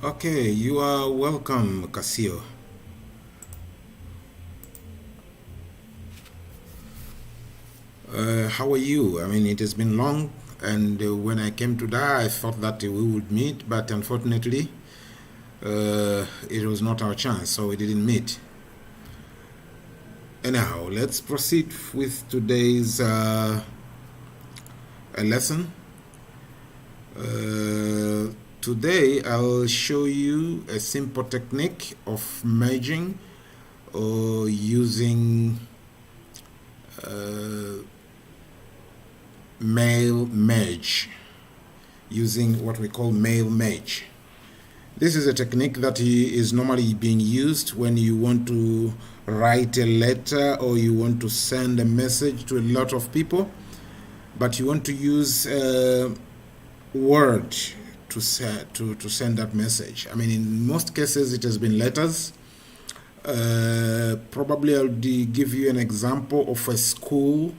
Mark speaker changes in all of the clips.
Speaker 1: Okay, you are welcome, Casio. How are you? I mean, it has been long, and when I came to that, I thought that we would meet, but unfortunately, it was not our chance, so we didn't meet. Anyhow, let's proceed with today's lesson. Today, I'll show you a simple technique of merging or using mail merge, using what we call mail merge. This is a technique that is normally being used when you want to write a letter or you want to send a message to a lot of people, but you want to use Word to send that message. I mean, in most cases, it has been letters. Probably I'll give you an example of a school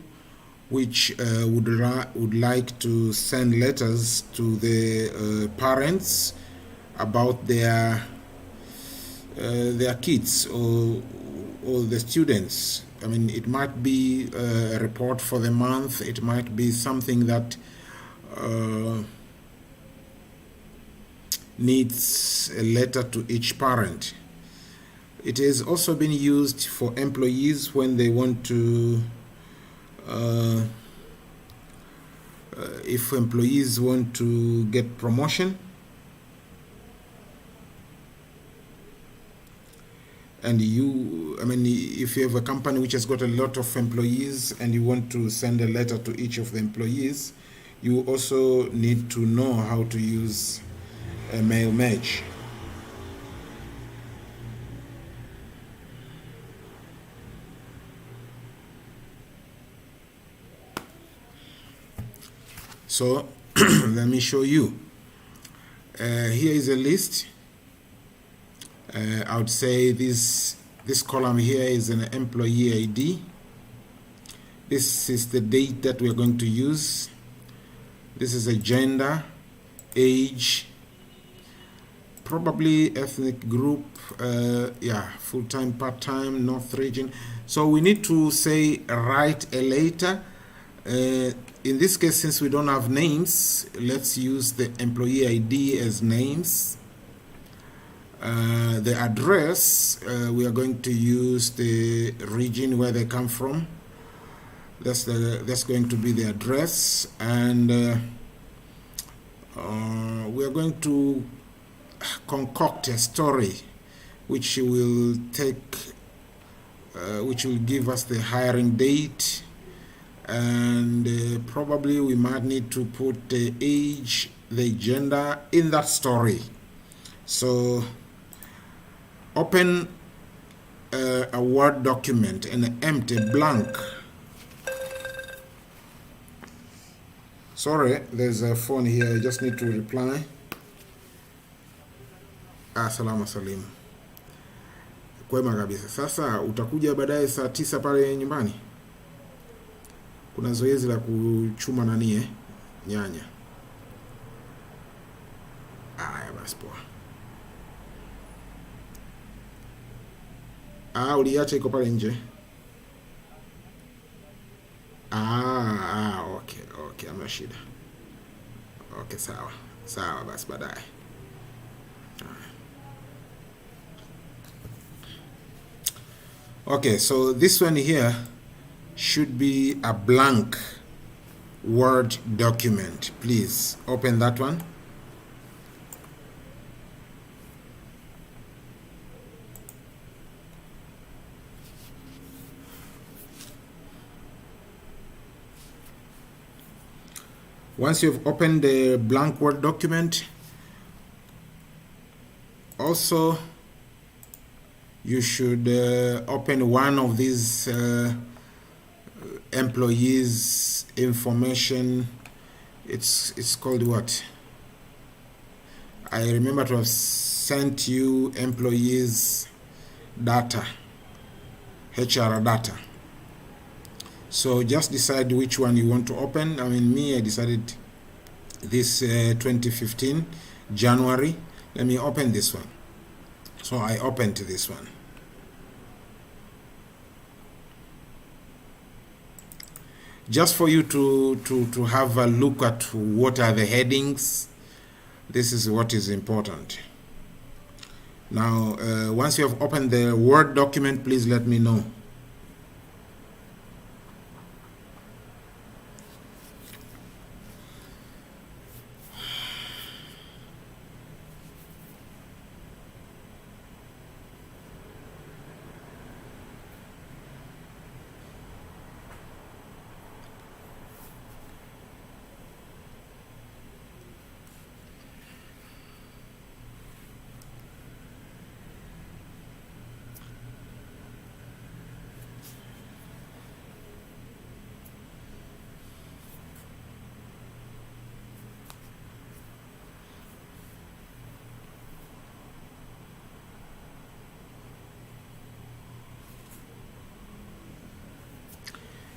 Speaker 1: which would like to send letters to the parents about their kids or the students. I mean, it might be a report for the month. It might be something that needs a letter to each parent. It has also been used for employees when they want to, if employees want to get promotion, and if you have a company which has got a lot of employees and you want to send a letter to each of the employees, you also need to know how to use a mail merge. So let me show you. Here is a list. I would say this column here is an employee ID. This is the date that we're going to use. This is a gender, age, probably ethnic group, full-time, part-time, North region. So we need to say write a letter. In this case, since we don't have names, let's use the employee ID as names. The address, we are going to use the region where they come from. That's going to be the address, and we are going to concoct a story which will give us the hiring date, and probably we might need to put the age, the gender in that story. So open a Word document, an empty blank. Sorry, there's a phone here. I just need to reply. Salama salim. Kwema kabisa. Sasa utakuja baadaye saa 9 pale nyumbani. Kuna zoezi la kuchuma nyanya. Aya basi poa. Uliacha iko pale nje. Okay, hamna shida. Okay, sawa basi baadaye. Okay, so this one here should be a blank Word document. Please open that one. Once you've opened the blank Word document, also you should open one of these employees information. It's called what? I remember to have sent you employees data, HR data. So just decide which one you want to open. I mean, I decided this 2015 January. Let me open this one. So I opened this one. Just for you to have a look at what are the headings. This is what is important. Now, once you have opened the Word document, please let me know.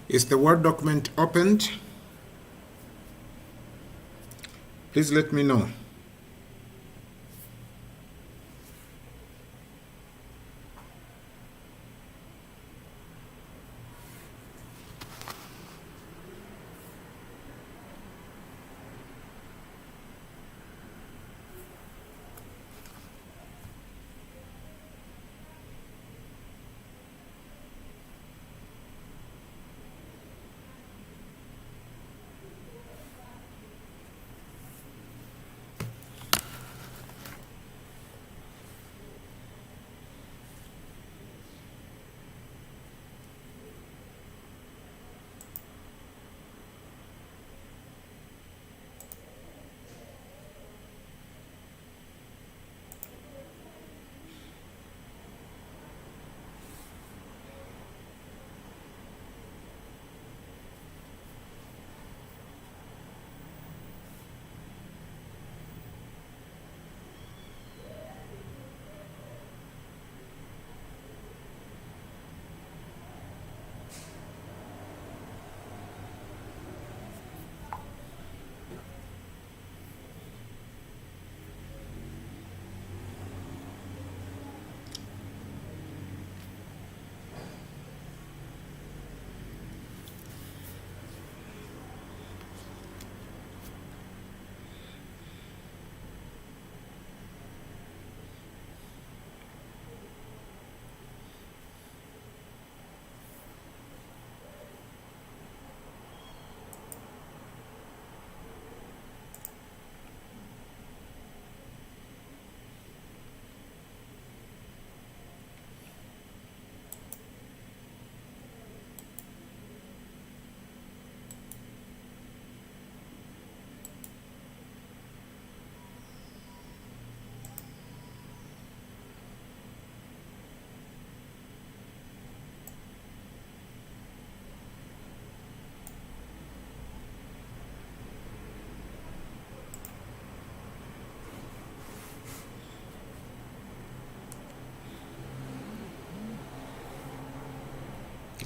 Speaker 1: Is the Word document opened? Please let me know.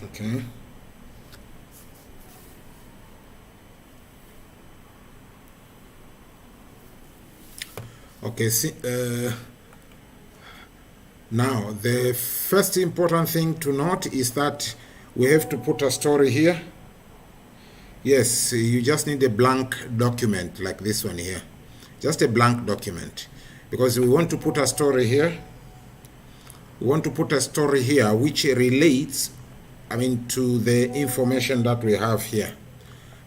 Speaker 1: Okay. Okay, see, now the first important thing to note is that we have to put a story here. Yes, you just need a blank document like this one here. Just a blank document. Because we want to put a story here. We want to put a story here which relates, to the information that we have here.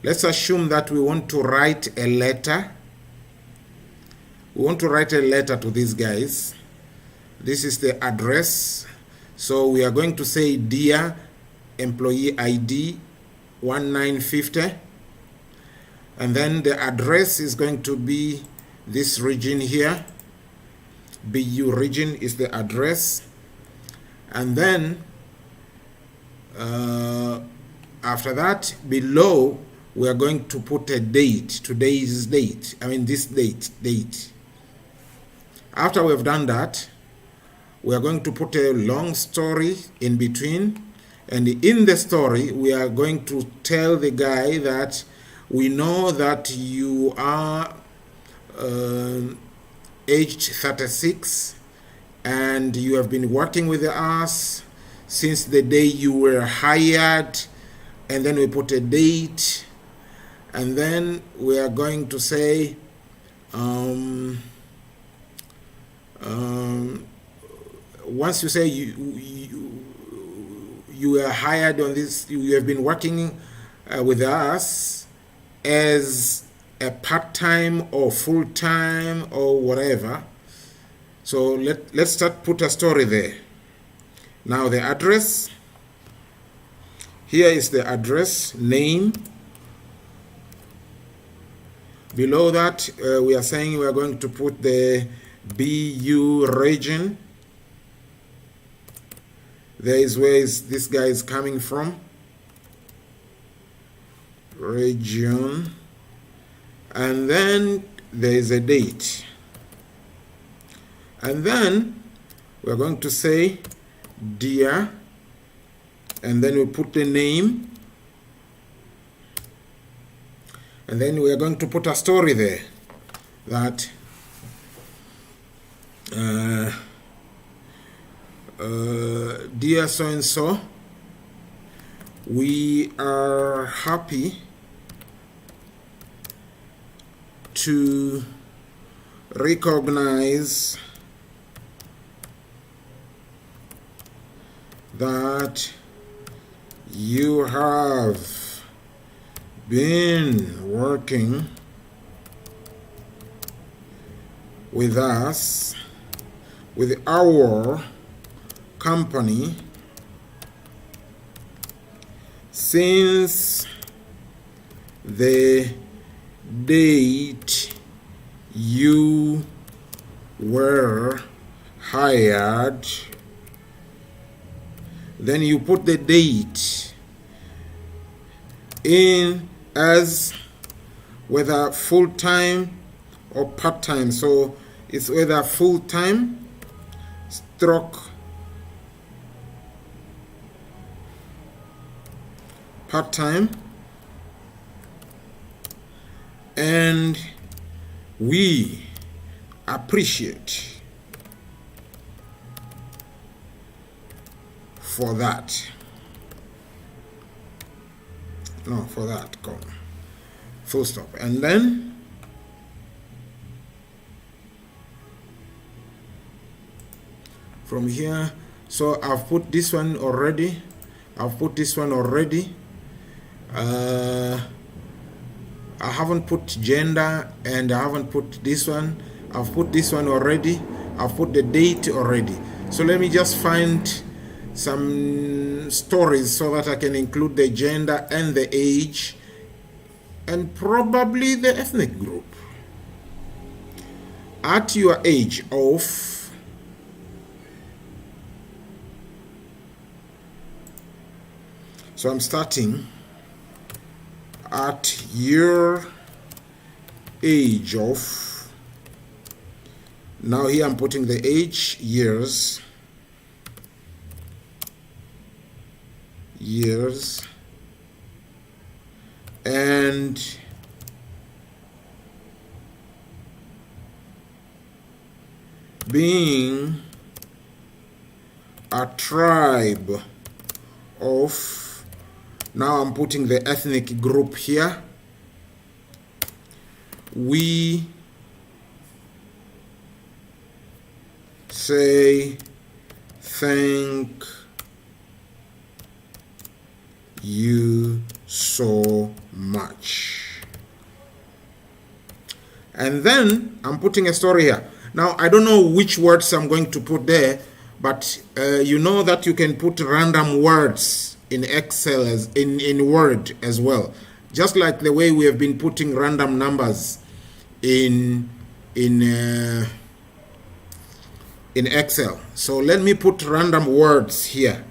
Speaker 1: Let's assume that we want to write a letter. We want to write a letter to these guys. This is the address. So we are going to say, dear employee ID 1950. And then the address is going to be this region here. BU region is the address. And then after that, below, we are going to put a date, today's date. This date. After we've done that, we are going to put a long story in between. And in the story, we are going to tell the guy that we know that you are a aged 36, and you have been working with us since the day you were hired, and then we put a date, and then we are going to say once you say you were hired on this, you have been working with us as a part-time or full-time or whatever. So let's put a story there. Now the address. Here is the address, name. Below that, we are saying we are going to put the BU region. There is where this guy is coming from. Region. And then there is a date. And then we are going to say dear, and then we put the name, and then we are going to put a story there that dear so and so, we are happy to recognize that you have been working with us, with our company, since the date you were hired. Then you put the date in as whether full-time or part-time. So it's whether full-time stroke part-time, and we appreciate for that. No, for that, go. Full stop. And then from here, so I've put this one already. I haven't put gender, and I haven't put this one. I've put this one already. I've put the date already. So let me just find some stories so that I can include the gender and the age and probably the ethnic group. At your age of so I'm starting at your age of, now here I'm putting the age, years, and being a tribe of, now I'm putting the ethnic group here. We say thank you so much. And then I'm putting a story here. Now I don't know which words I'm going to put there, but you know that you can put random words in Excel as in Word as well, just like the way we have been putting random numbers in Excel. So let me put random words here.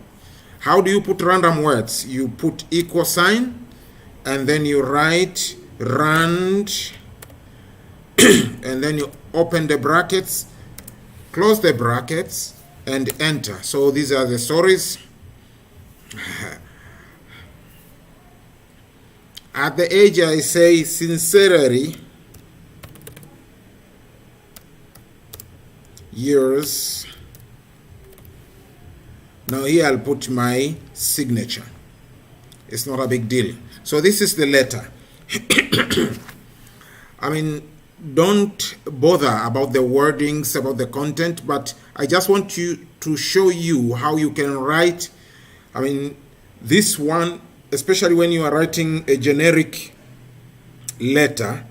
Speaker 1: How do you put random words? You put equal sign, and then you write rand, and then you open the brackets, close the brackets, and enter. So these are the stories. At the age, I say sincerely Yours. Now here I'll put my signature. It's not a big deal. So this is the letter. I mean, don't bother about the wordings, about the content, but I just want you to show you how you can write. I mean, this one, especially when you are writing a generic letter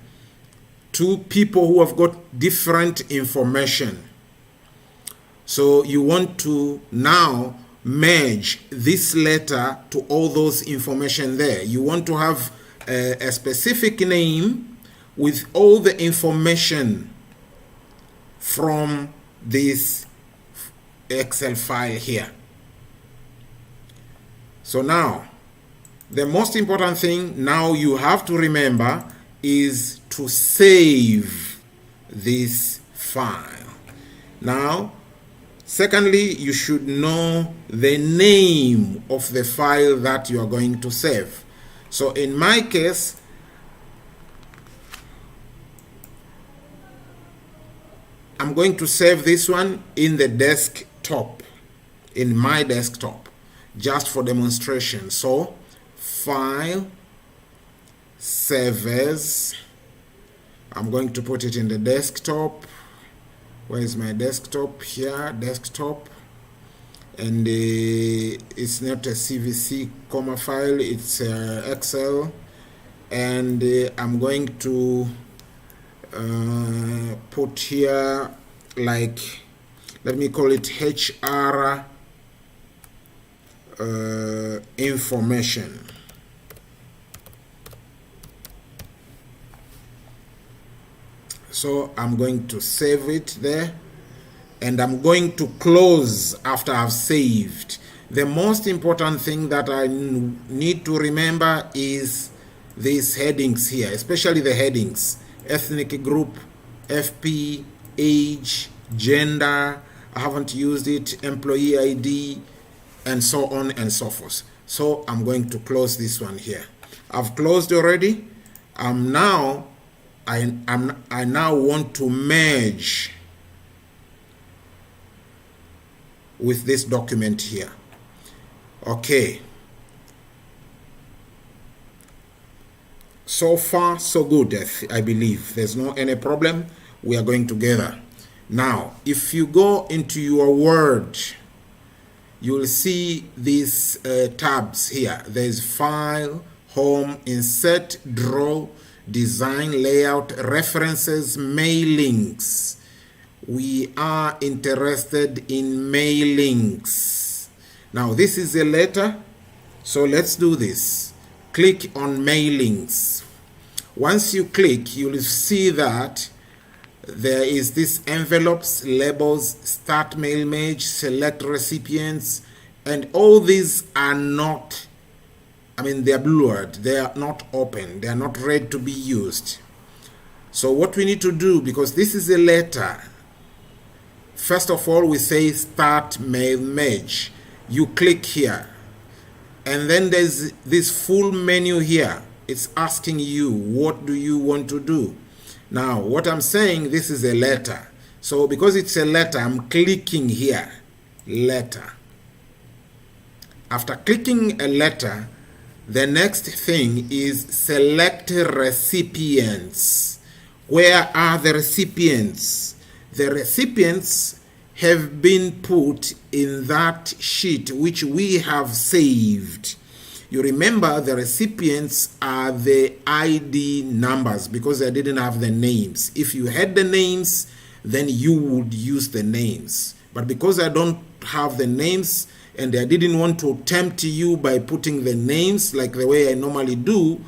Speaker 1: to people who have got different information. So you want to now merge this letter to all those information there. You want to have a specific name with all the information from this Excel file here. So now, the most important thing now you have to remember is to save this file. Now, secondly, you should know the name of the file that you are going to save. So in my case, I'm going to save this one in the desktop, in my desktop, just for demonstration. So, File, Save As. I'm going to put it in the desktop. Where is my desktop? Here, desktop. And it's not a CVC comma file, it's Excel. And I'm going to put here, like, let me call it HR information. So I'm going to save it there, and I'm going to close after I've saved. The most important thing that I need to remember is these headings here, especially the headings: ethnic group, FP, age, gender, I haven't used it, employee ID, and so on and so forth. So I'm going to close this one here. I've closed already. I now want to merge with this document here. Okay. So far, so good, I believe. There's no any problem. We are going together. Now, if you go into your Word, you'll see these tabs here. There's File, Home, Insert, Draw, Design, Layout, References, Mailings. We are interested in mailings. Now, this is a letter, so let's do this. Click on Mailings. Once you click, you'll see that there is this envelopes, labels, start mail message, select recipients, and all these are not, I mean, they're blurred, they are not open, they are not ready to be used. So what we need to do, because this is a letter, first of all, we say start mail message. You click here, and then there's this full menu here. It's asking you, what do you want to do? Now, what I'm saying, this is a letter. So because it's a letter, I'm clicking here, letter. After clicking a letter, the next thing is select recipients. Where are the recipients? The recipients have been put in that sheet which we have saved. You remember the recipients are the ID numbers because I didn't have the names. If you had the names, then you would use the names. But because I don't have the names and I didn't want to tempt you by putting the names like the way I normally do,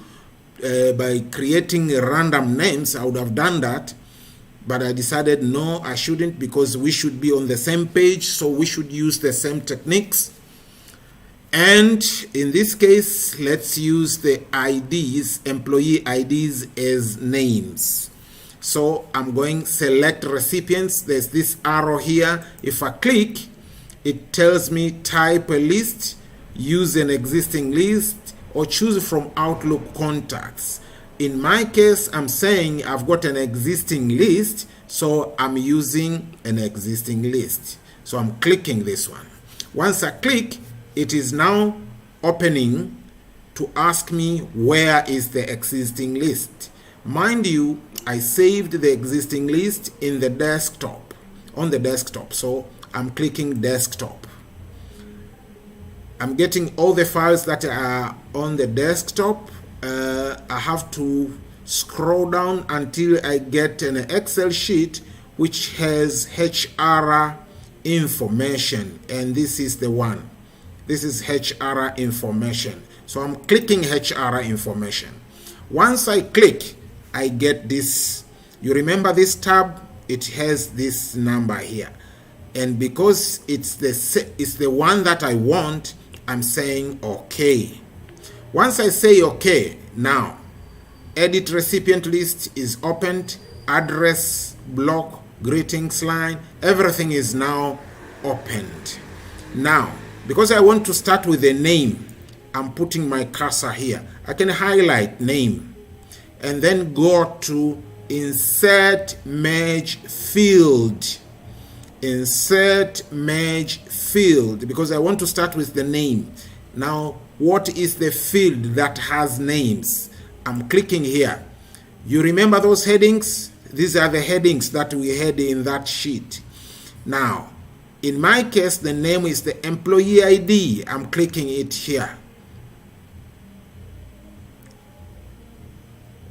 Speaker 1: by creating random names, I would have done that. But I decided no, I shouldn't, because we should be on the same page, so we should use the same techniques. And in this case, let's use the IDs, employee IDs, as names. So I'm going select recipients. There's this arrow here. If I click, it tells me type a list, use an existing list, or choose from Outlook contacts. In my case, I'm saying I've got an existing list, So I'm using an existing list. So I'm clicking this one. Once I click, it is now opening to ask me where is the existing list. Mind you, I saved the existing list in the desktop, on the desktop. So I'm clicking desktop. I'm getting all the files that are on the desktop. I have to scroll down until I get an Excel sheet which has HR information, and this is the one. This is HR information. So I'm clicking HR information. Once I click, I get this. You remember this tab? It has this number here, and because it's the one that I want, I'm saying okay. Once I say okay, now edit recipient list is opened, address block, greetings line, everything is now opened. Now, because I want to start with a name, I'm putting my cursor here. I can highlight name and then go to insert merge field. Insert merge field, because I want to start with the name. Now, what is the field that has names? I'm clicking here. You remember those headings? These are the headings that we had in that sheet. Now, in my case, the name is the employee ID. I'm clicking it here.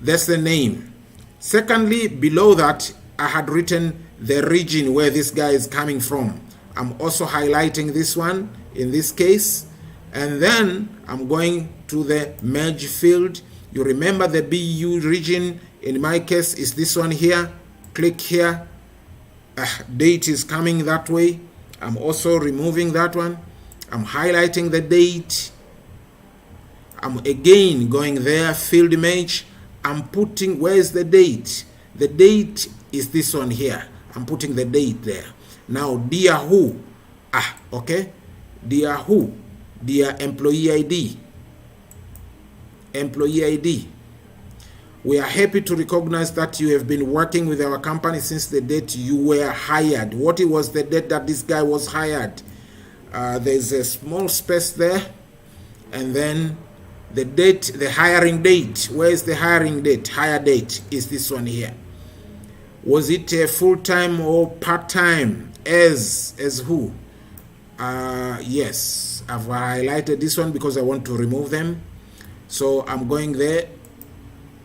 Speaker 1: That's the name. Secondly, below that, I had written the region where this guy is coming from. I'm also highlighting this one in this case. And then I'm going to the merge field. You remember the BU region, in my case, is this one here. Click here. Date is coming that way. I'm also removing that one. I'm highlighting the date. I'm again going there, field image. I'm putting, where's the date? The date is this one here. I'm putting the date there. Now, dear who? Okay. Dear who? Dear employee ID. Employee ID. We are happy to recognize that you have been working with our company since the date you were hired. What was the date that this guy was hired? There's a small space there. And then the date, the hiring date. Where is the hiring date? Hire date is this one here. Was it a full-time or part-time? As who? Yes, I've highlighted this one because I want to remove them. So I'm going there.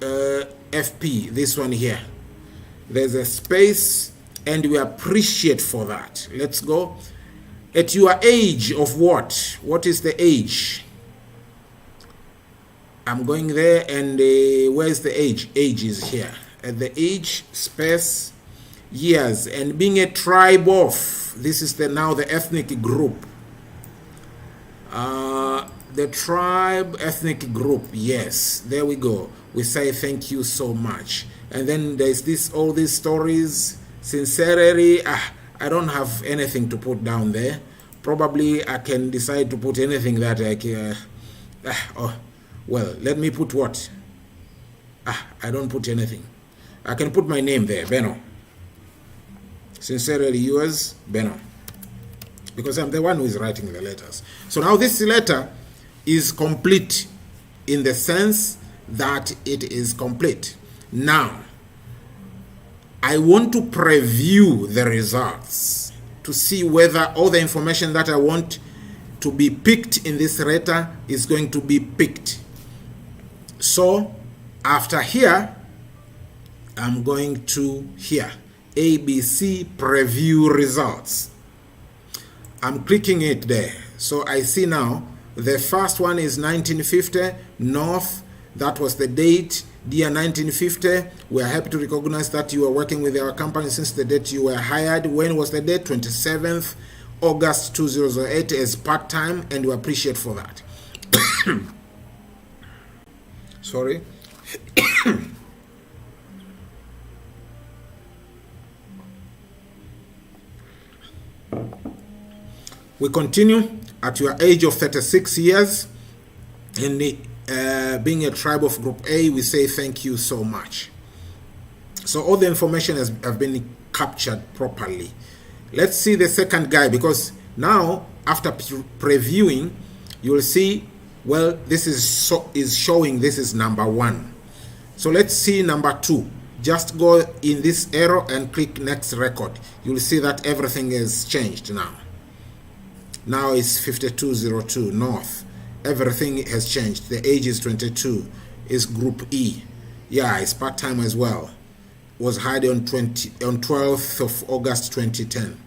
Speaker 1: FP, this one here. There's a space, and we appreciate for that. Let's go. At your age of what? What is the age? I'm going there, and where's the age? Age is here. At the age, space, years, and being a tribe of. This is now the ethnic group. The tribe ethnic group. Yes, there we go. We say thank you so much. And then there's all these stories. Sincerely, I don't have anything to put down there. Probably I can decide to put anything that I can. Well, let me put what? I don't put anything. I can put my name there, Beno. Sincerely yours, Beno. Because I'm the one who is writing the letters. So now this letter is complete in the sense that it is complete. Now, I want to preview the results to see whether all the information that I want to be picked in this letter is going to be picked. So, after here, I'm going to here, ABC preview results. I'm clicking it there. So I see now the first one is 1950 North. That was the date. Dear 1950, we are happy to recognize that you are working with our company since the date you were hired. When was the date? 27th August 2008 as part-time, and we appreciate for that. Sorry. We continue. At your age of 36 years, and being a tribe of Group A, we say thank you so much. So all the information have been captured properly. Let's see the second guy, because now after previewing you will see, well, this is showing this is number 1. So let's see number 2. Just go in this arrow and click next record. You'll see that everything is changed now. Now it's 5202 North. Everything has changed. The age is 22. It's group E. Yeah, it's part-time as well. Was hired on 12th of August 2010.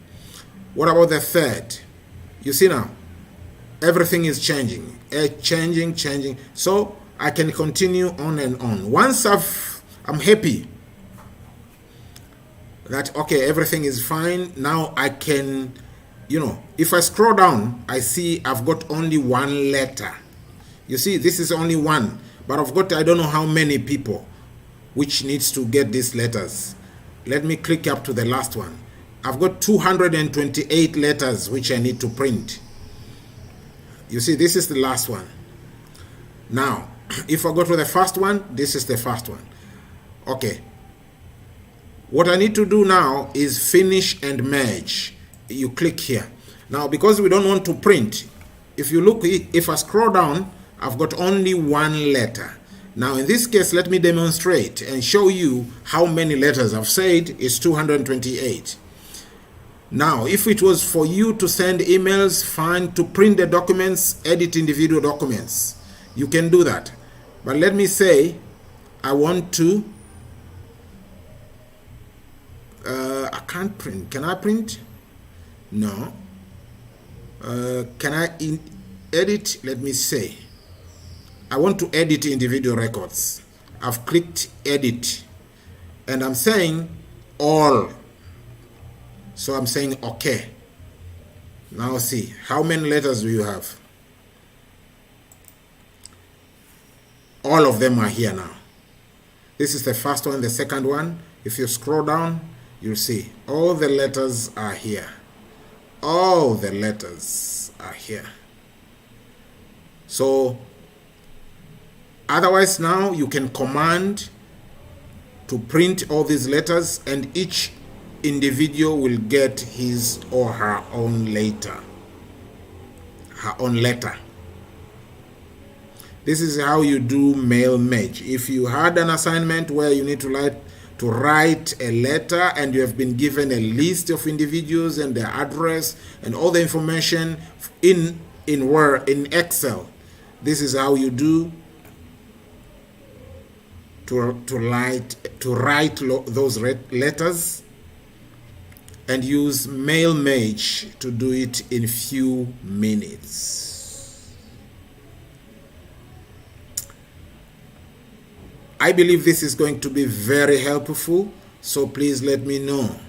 Speaker 1: What about the third? You see now, everything is changing. Changing. So I can continue on and on. Once I'm happy that, okay, everything is fine, now I can, if I scroll down, I see I've got only 1 letter. You see, this is only 1, but I've got, I don't know how many people which needs to get these letters. Let me click up to the last one. I've got 228 letters which I need to print. You see, this is the last one. Now, if I go to the first one, this is the first one. Okay. What I need to do now is finish and merge. You click here. Now, because we don't want to print, if you look, if I scroll down, I've got only 1 letter. Now, in this case, let me demonstrate and show you how many letters. I've said it's 228. Now, if it was for you to send emails, fine, to print the documents, edit individual documents, you can do that. But let me say, I want to, I can't print. Can I print? No. Can I edit? Let me say, I want to edit individual records. I've clicked edit, and I'm saying all. So I'm saying okay. Now see, how many letters do you have? All of them are here now. This is the first one, the second one. If you scroll down, you'll see all the letters are here. All the letters are here. So otherwise, now you can command to print all these letters, and each individual will get his or her own letter. This is how you do mail merge. If you had an assignment where you need to write a letter and you have been given a list of individuals and their address and all the information in Word, in Excel, this is how you do to write those letters, and use mail merge to do it in few minutes. I believe this is going to be very helpful, so please let me know.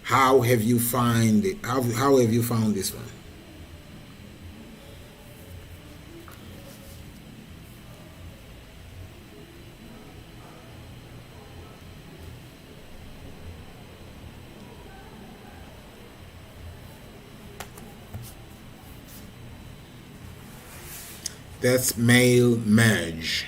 Speaker 1: How have you found it? How have you found this one? That's mail merge.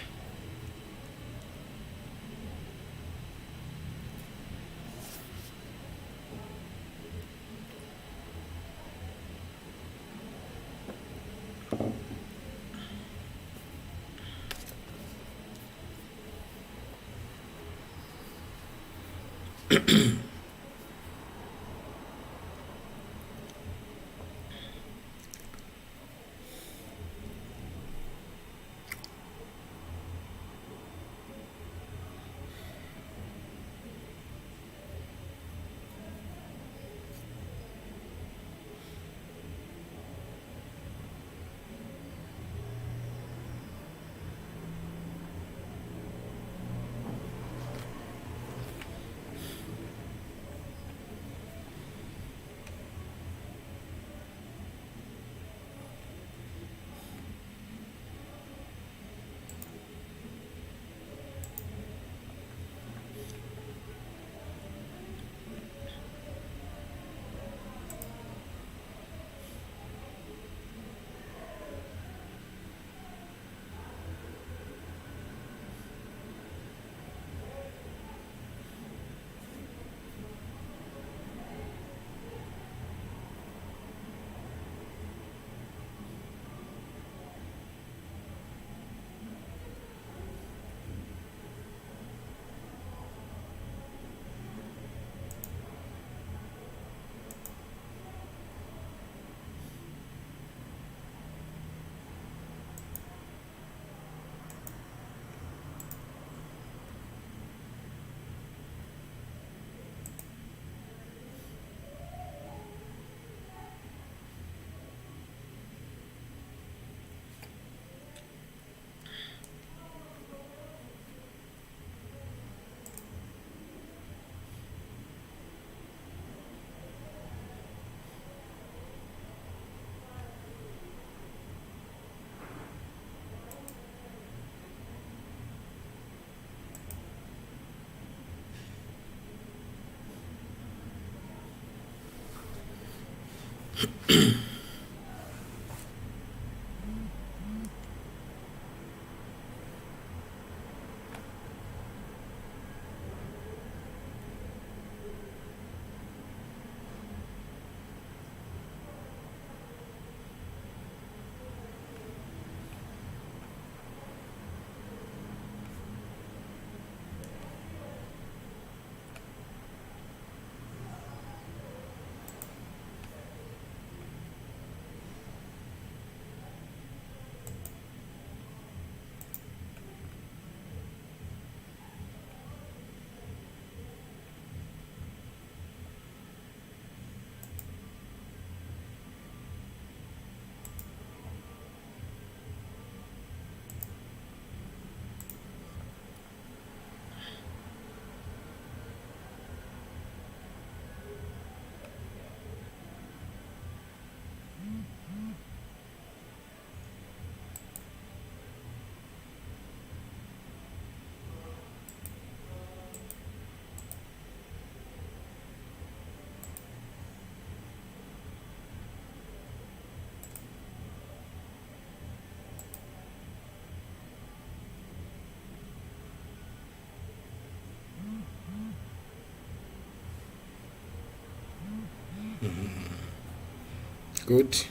Speaker 1: Good.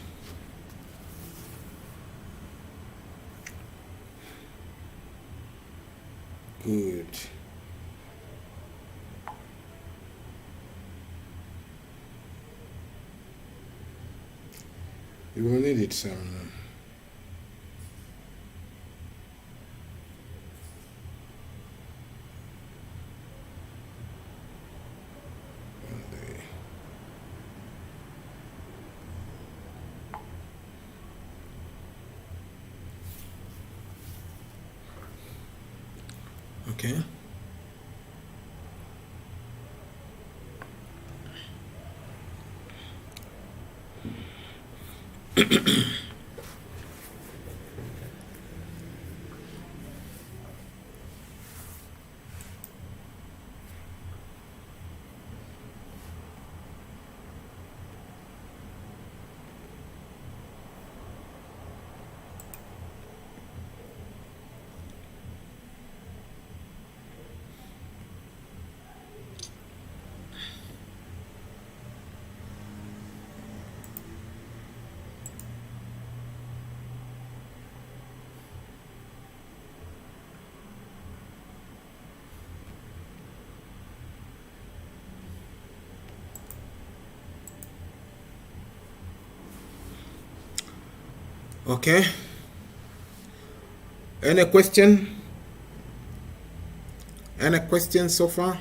Speaker 1: Good. You will need it some. Okay. Okay. Any question? Any questions so far?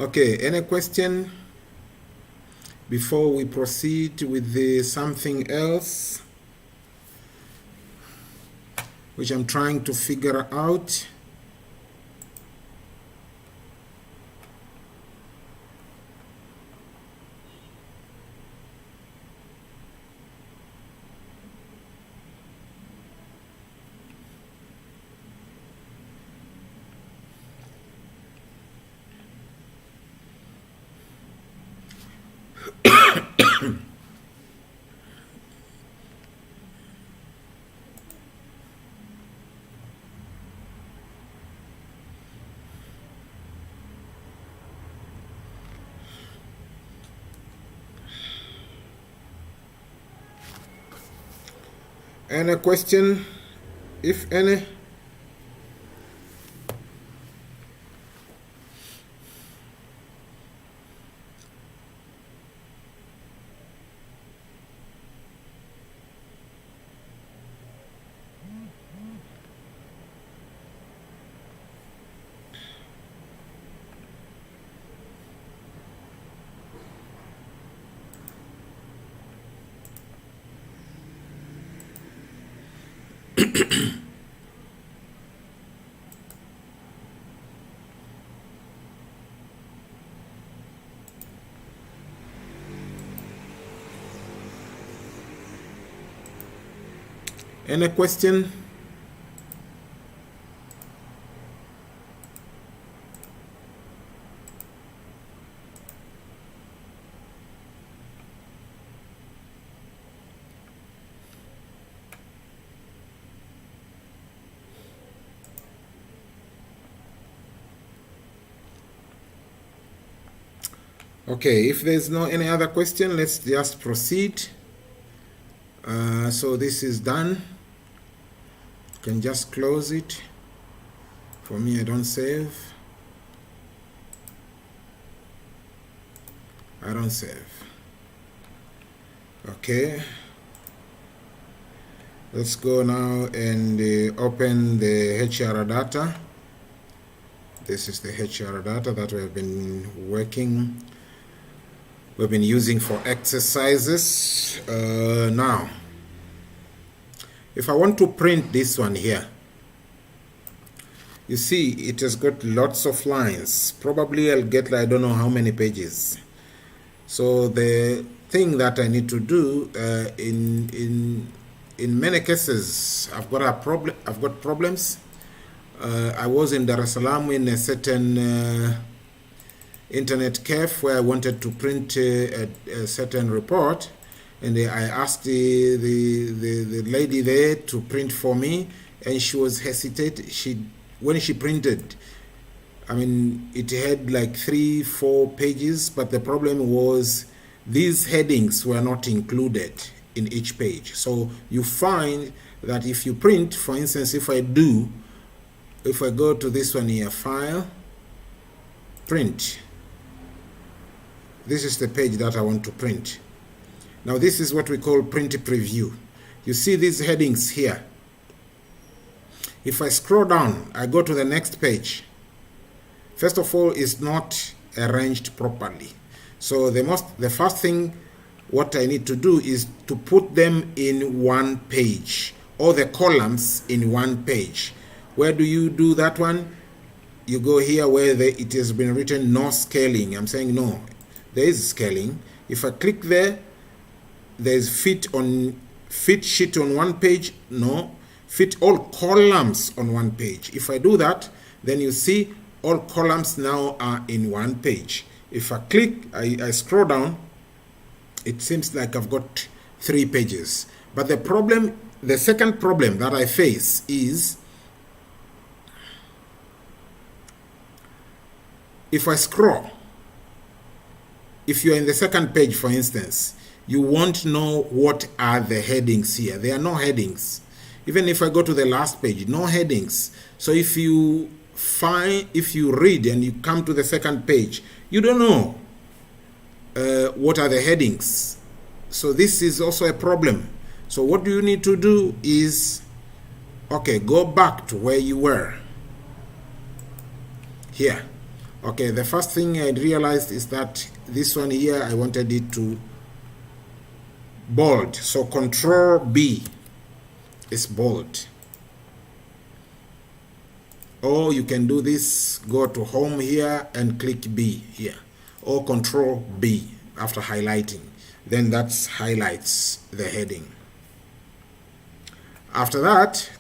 Speaker 1: Okay, any question before we proceed with the something else which I'm trying to figure out? Any question, if any? Any question? Okay, if there's no any other question, let's just proceed. So this is done. You can just close it. For me, I don't save. I don't save. Okay. Let's go now and open the HR data. This is the HR data that we have been we've been using for exercises. Now, if I want to print this one here, you see it has got lots of lines. Probably I'll get, I don't know how many pages. So the thing that I need to do in many cases, I've got problems. I was in Dar es Salaam in a certain internet cafe where I wanted to print a certain report, and I asked the lady there to print for me, and she was hesitant. When she printed, I mean, it had like 3-4 pages, but the problem was these headings were not included in each page. So you find that if you print, for instance, if I go to this one here, file, print, this is the page that I want to print. Now this is what we call print preview. You see these headings here. If I scroll down, I go to the next page. First of all, it's not arranged properly. So the first thing what I need to do is to put them in one page, or the columns in one page. Where do you do that one? You go here where it has been written no scaling. I'm saying no, there is scaling. If I click there, there's fit sheet on one page. No, fit all columns on one page. If I do that, then you see all columns now are in one page. If I click, I scroll down, it seems like I've got 3 pages. But the second problem that I face is, if I scroll, if you're in the second page, for instance, you won't know what are the headings here. There are no headings. Even if I go to the last page, no headings. So if you read and you come to the second page, you don't know what are the headings. So this is also a problem. So what do you need to do is, okay, go back to where you were. Here. Okay, the first thing I realized is that this one here, I wanted it to bold. So Control B is bold. Or you can do this, go to home here and click B here. Or Control B after highlighting. Then that highlights the heading. After that,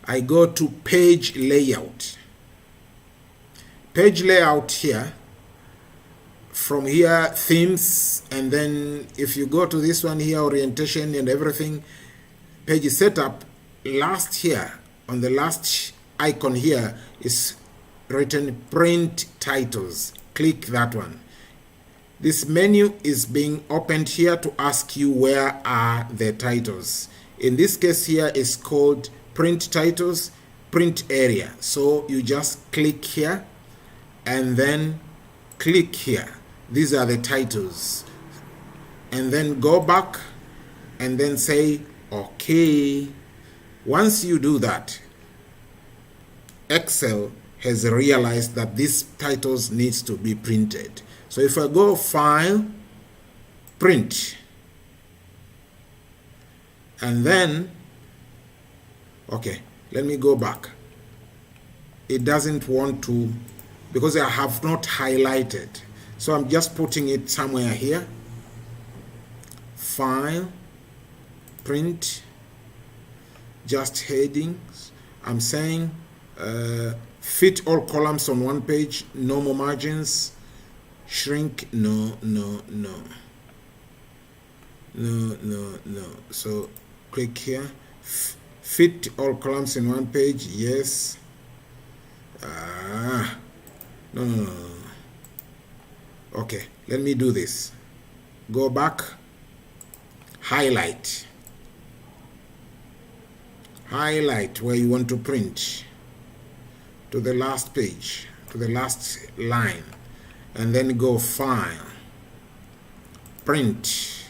Speaker 1: I go to page layout. Page layout here. From here, themes, and then if you go to this one here, orientation and everything, page setup, last here, on the last icon here is written print titles. Click that one. This menu is being opened here to ask you where are the titles. In this case here is called print titles, print area. So you just click here and then click here. These are the titles. And then go back and then say okay. Once you do that, Excel has realized that these titles needs to be printed. So if I go File, Print, And then, okay, let me go back. It doesn't want to, because I have not highlighted. So I'm just putting it somewhere here. File, print, just headings. I'm saying fit all columns on one page, no more margins, shrink, no. So click here, fit all columns in one page, yes. No. Okay, let me do this. Go back, highlight where you want to print to the last page, to the last line, and then go file, print,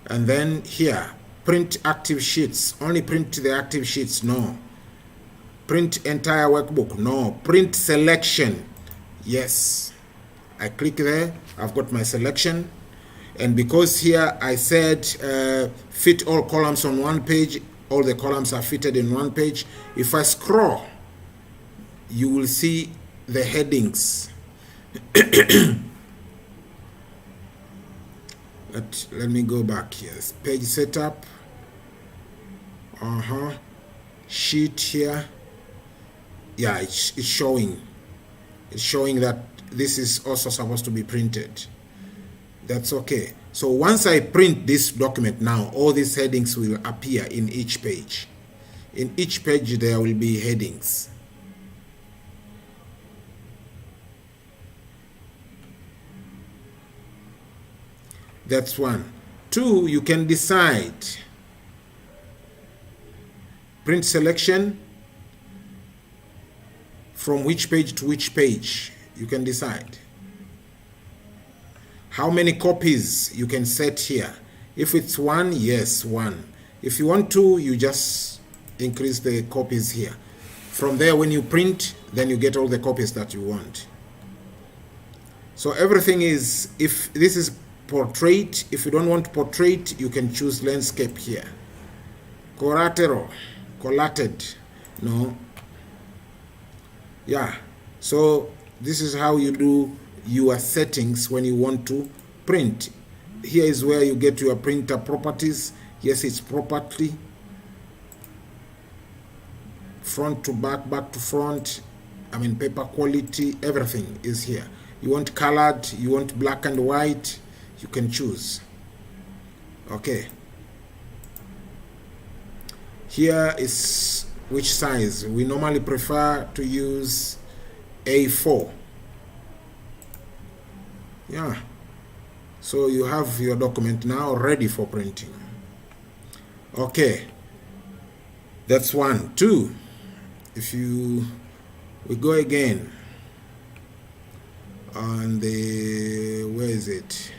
Speaker 1: and then here print active sheets. Only print the active sheets, no. Print entire workbook, no. Print selection, yes. I click there, I've got my selection. And because here I said fit all columns on one page, all the columns are fitted in one page. If I scroll, you will see the headings. Let me go back here. Page setup. Sheet here. Yeah, it's showing. It's showing that this is also supposed to be printed. That's okay. So once I print this document now, all these headings will appear in each page. In each page there will be headings. That's one. Two, you can decide. Print selection from which page to which page. You can decide. How many copies you can set here. If it's one, yes, one. If you want two, you just increase the copies here. From there, when you print, then you get all the copies that you want. So everything is, if this is portrait, if you don't want portrait, you can choose landscape here. Collateral, collated, no. Yeah, so this is how you do your settings when you want to print. Here is where you get your printer properties. Yes, it's property, front to back, back to front. I mean paper quality, everything is here. You want colored, you want black and white, you can choose. Okay, here is which size. We normally prefer to use A4. Yeah, so you have your document now ready for printing. Okay, that's one. Two, if we go again on the, where is it?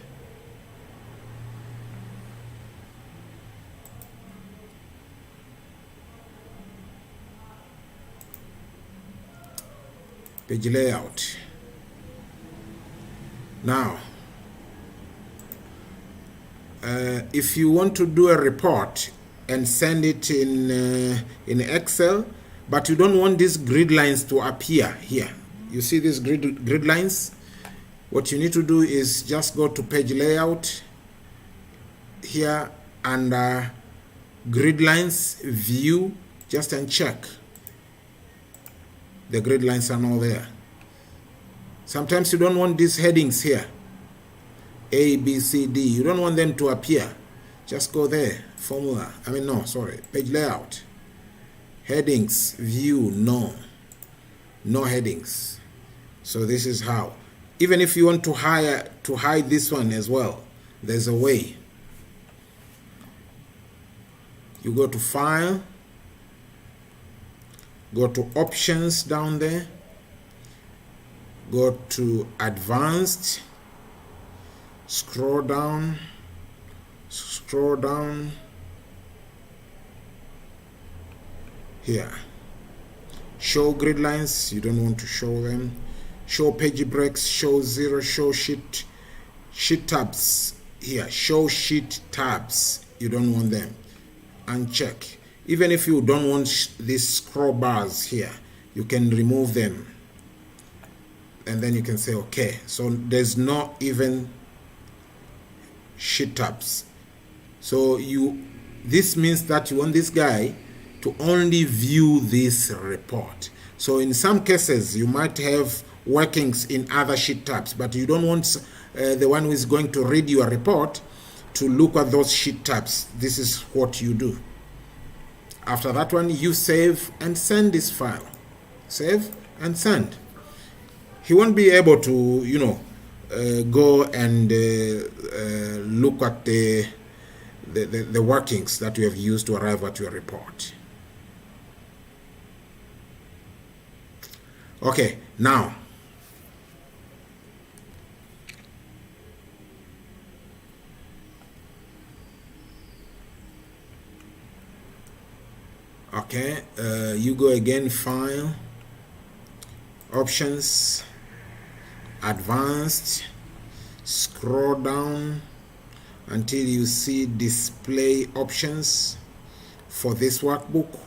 Speaker 1: Page layout. Now, if you want to do a report and send it in Excel, but you don't want these grid lines to appear here. You see these grid lines? What you need to do is just go to page layout here under grid lines, view, just uncheck. The grid lines are not there. Sometimes you don't want these headings here, A, B, C, D. You don't want them to appear. Just go there, formula. Page layout. Headings, view, no headings. So this is how. Even if you want to hide this one as well, there's a way. You go to File, go to Options down there, go to Advanced, scroll down, here. Show grid lines, you don't want to show them. Show page breaks, show zero, show sheet tabs here. Show sheet tabs, You don't want them. Uncheck. Even if you don't want these scroll bars here, you can remove them. And then you can say okay. So there's not even sheet tabs. So this means that you want this guy to only view this report. So in some cases, you might have workings in other sheet tabs, but you don't want the one who is going to read your report to look at those sheet tabs. This is what you do. After that one, you save and send this file. Save and send. He won't be able to, go and look at the workings that you have used to arrive at your report. Okay, now you go again, file, options, advanced, scroll down until you see display options. For this workbook,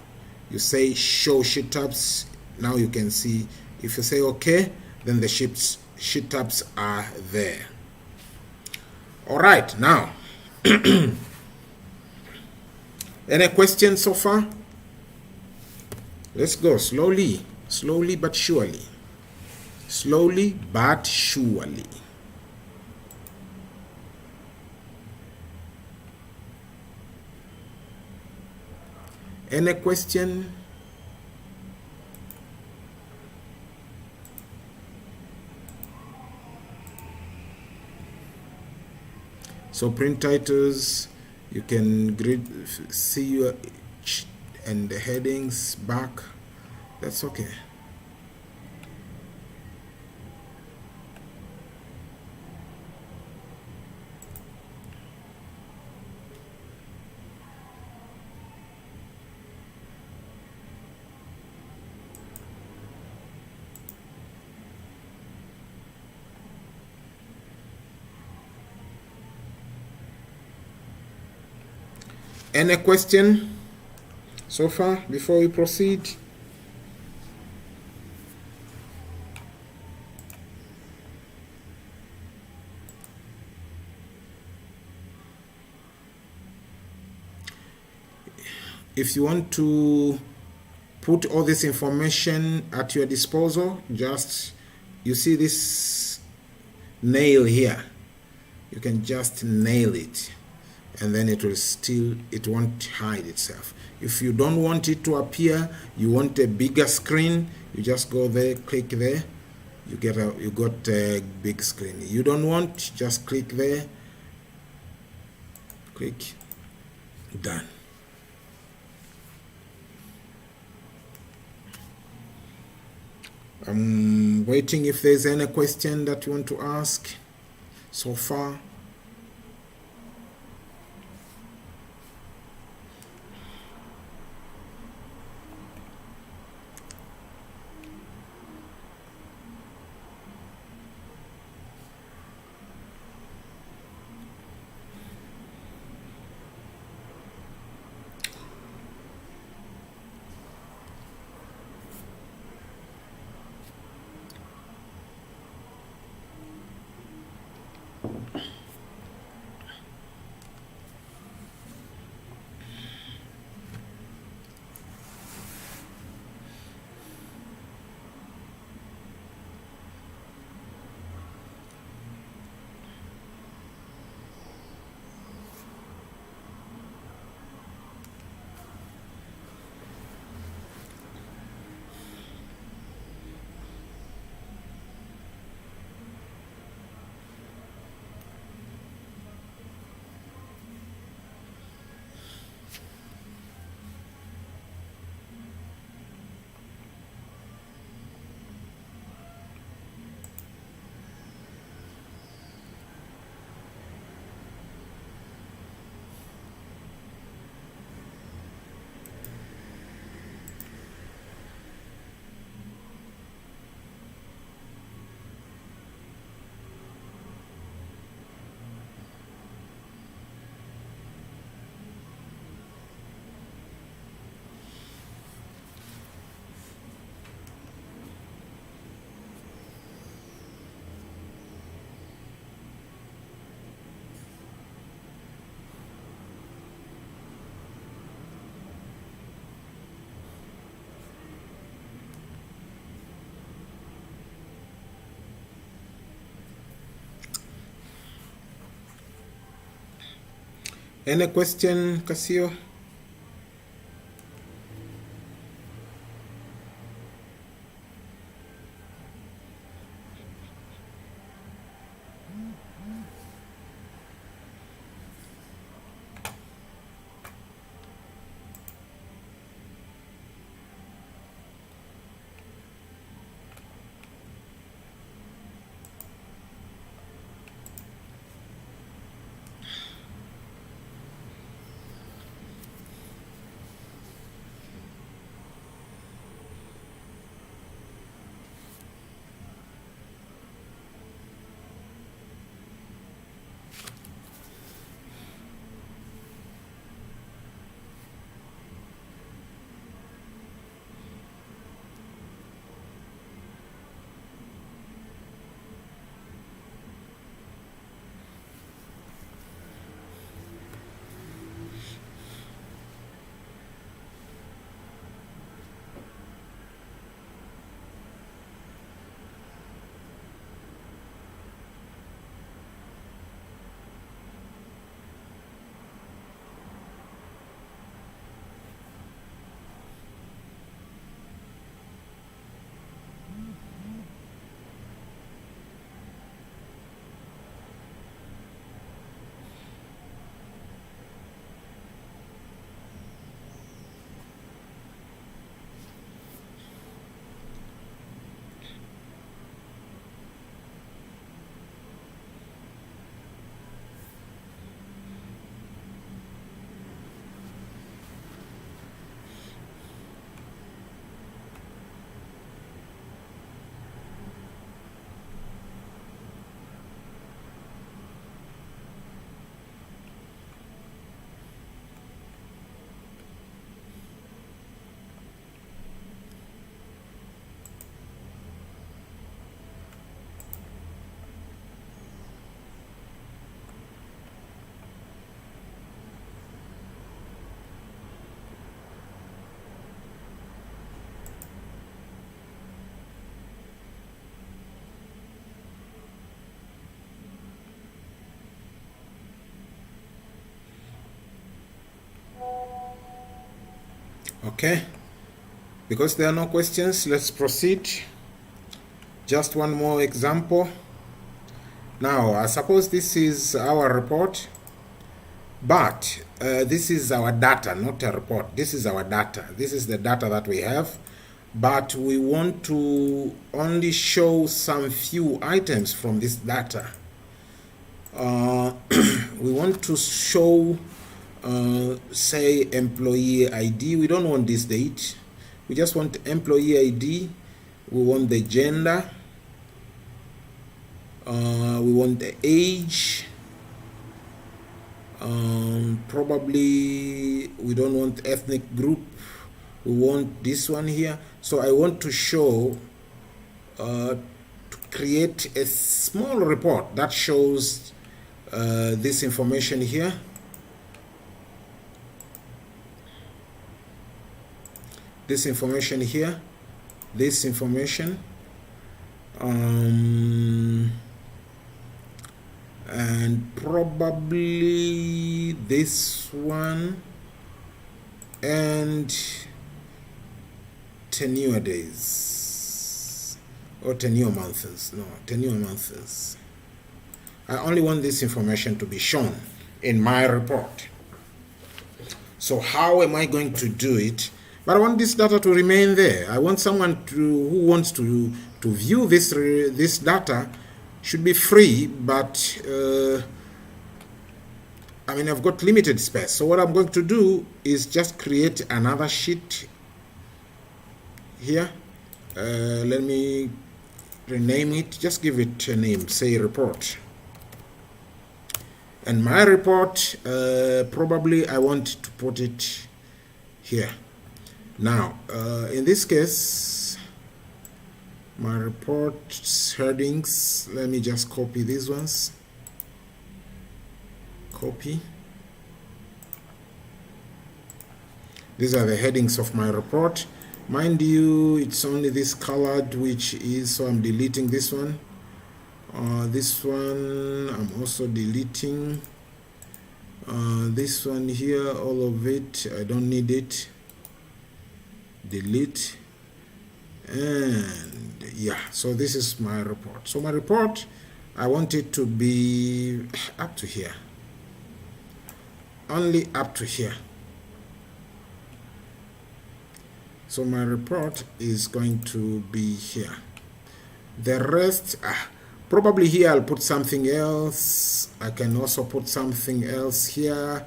Speaker 1: you say show sheet tabs. Now you can see. If you say okay, then the sheet tabs are there. All right, now any questions so far? Let's go slowly but surely. Slowly but surely. Any question? So print titles, you can see your and the headings back. That's okay. Any question so far before we proceed? If you want to put all this information at your disposal, just you see this nail here, you can just nail it, and then it won't hide itself. If you don't want it to appear, you want a bigger screen, you just go there, click there, you got a big screen. You don't want, just click there, click, done. I'm waiting if there's any question that you want to ask so far. Any question, Casio? Okay, because there are no questions, let's proceed. Just one more example. Now, I suppose this is our report, but this is our data, not a report. This is our data. This is the data that we have, but we want to only show some few items from this data. We want to show say employee ID. We don't want this date, we just want employee ID. We want the gender, we want the age, probably we don't want ethnic group, we want this one here. So I want to show to create a small report that shows this information here. This information here, this information, and probably this one, and tenure days, or tenure months. No, tenure months. I only want this information to be shown in my report. So how am I going to do it? But I want this data to remain there. I want someone who wants to view this data should be free, but I mean, I've got limited space. So what I'm going to do is just create another sheet here. Let me rename it. Just give it a name, say report. And my report, probably I want to put it here. Now, in this case, my report headings, let me just copy these ones. Copy. These are the headings of my report. Mind you, it's only this colored, which is, so I'm deleting this one. This one I'm also deleting. This one here, all of it, I don't need it. Delete. And yeah, so this is my report. So my report, I want it to be up to here, only up to here. So my report is going to be here. The rest, probably here I'll put something else. I can also put something else here.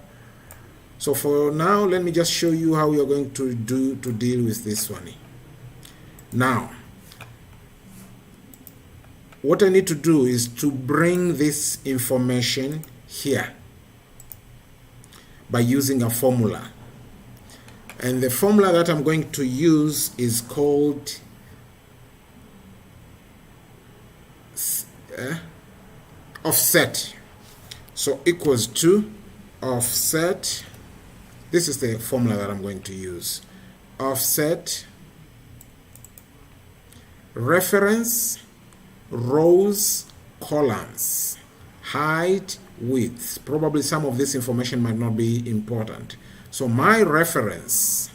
Speaker 1: So for now, let me just show you how we are going to deal with this one. Now, what I need to do is to bring this information here by using a formula. And the formula that I'm going to use is called offset. So equals to offset. This is the formula that I'm going to use. Offset reference rows columns height width. Probably some of this information might not be important. So my reference,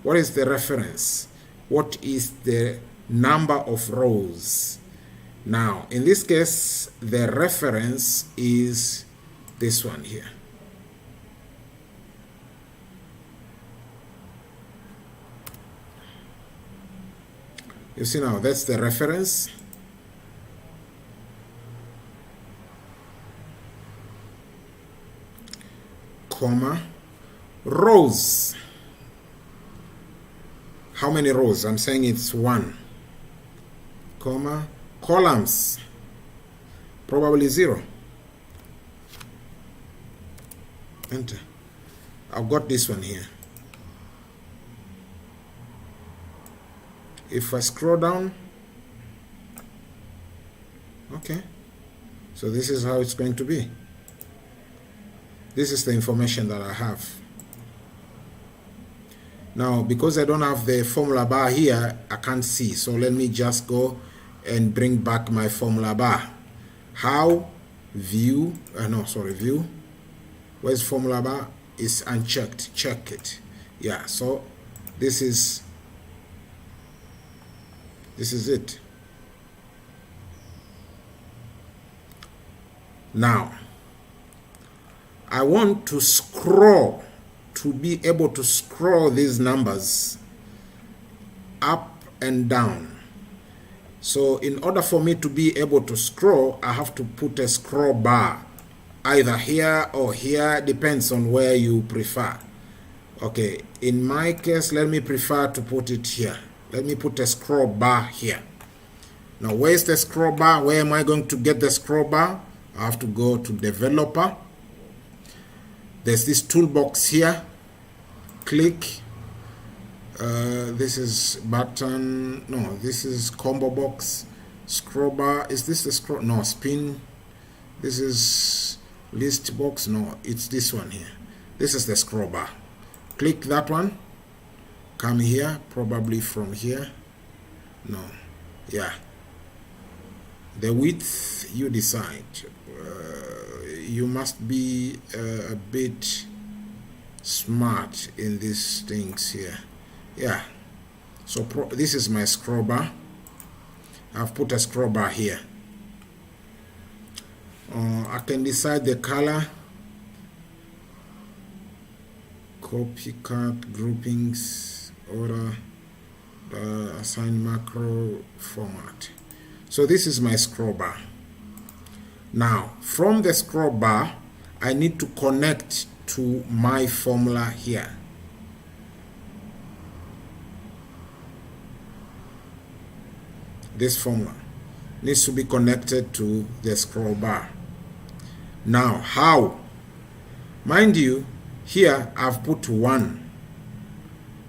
Speaker 1: what is the reference? What is the number of rows? Now in this case the reference is this one here. You see now, that's the reference. Comma, rows. How many rows? I'm saying it's 1. Comma, columns. Probably 0. Enter. I've got this one here. If I scroll down, okay, so this is how it's going to be. This is the information that I have. Now, because I don't have the formula bar here, I can't see. So let me just go and bring back my formula bar. How? View, view. Where's formula bar? Is unchecked. Check it. Yeah, so this is it. Now, I want to scroll, to be able to scroll these numbers up and down. So in order for me to be able to scroll, I have to put a scroll bar, either here or here, depends on where you prefer. Okay, in my case, let me prefer to put it here. Let me put a scroll bar here. Now, where's the scroll bar? Where am I going to get the scroll bar? I have to go to developer. There's this toolbox here. Click. This is button. No, this is combo box. Scroll bar. Is this the scroll? No, spin. This is list box. No, it's this one here. This is the scroll bar. Click that one. Come here, probably from here. No, yeah. The width, you decide. You must be a bit smart in these things here. Yeah. So this is my scroll bar. I've put a scroll bar here. I can decide the color. Copycat groupings. Order, assign macro format. So this is my scroll bar. Now from the scroll bar I need to connect to my formula here. This formula needs to be connected to the scroll bar. Now how? Mind you, here I've put 1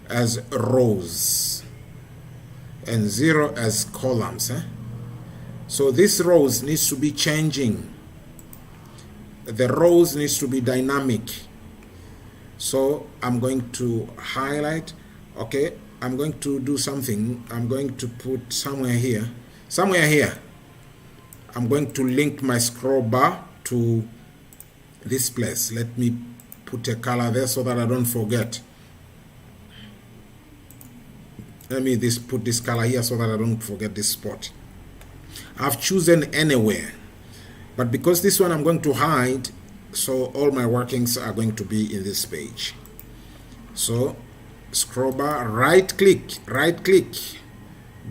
Speaker 1: as rows and 0 as columns. So this rows needs to be changing. The rows needs to be dynamic. So I'm going to highlight. Okay, I'm going to do something. I'm going to put somewhere here. I'm going to link my scroll bar to this place. Let me put a color there so that I don't forget. Let me put this color here so that I don't forget this spot. I've chosen anywhere, but because this one I'm going to hide, so all my workings are going to be in this page. So scroll bar, right click,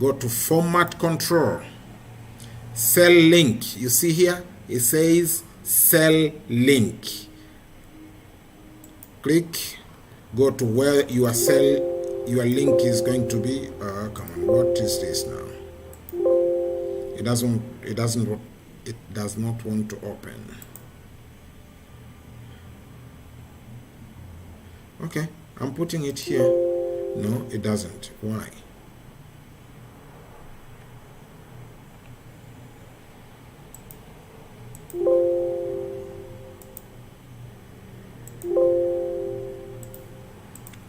Speaker 1: go to format control, cell link. You see here it says cell link. Click, go to where your link is going to be. Come on, what is this now? It does not want to open. Okay, I'm putting it here. No, it doesn't. Why?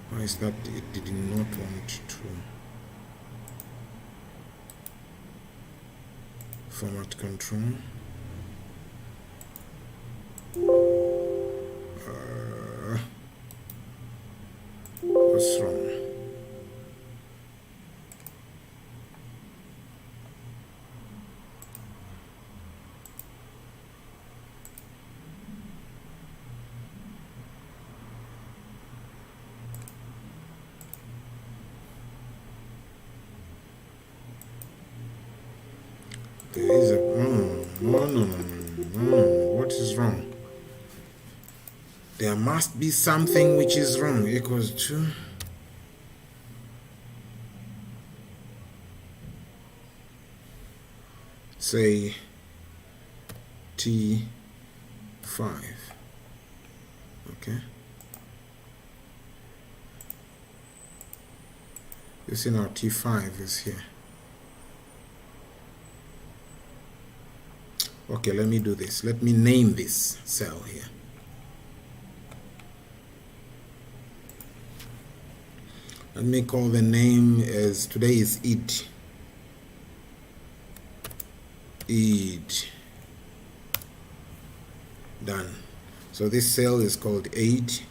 Speaker 1: Why is that it did not want to format control? What's wrong? There is a no. What is wrong? There must be something which is wrong. Equals to say T5. Okay. You see now T5 is here. Okay, let me do this. Let me name this cell here. Let me call the name as today is id. Done. So this cell is called 8.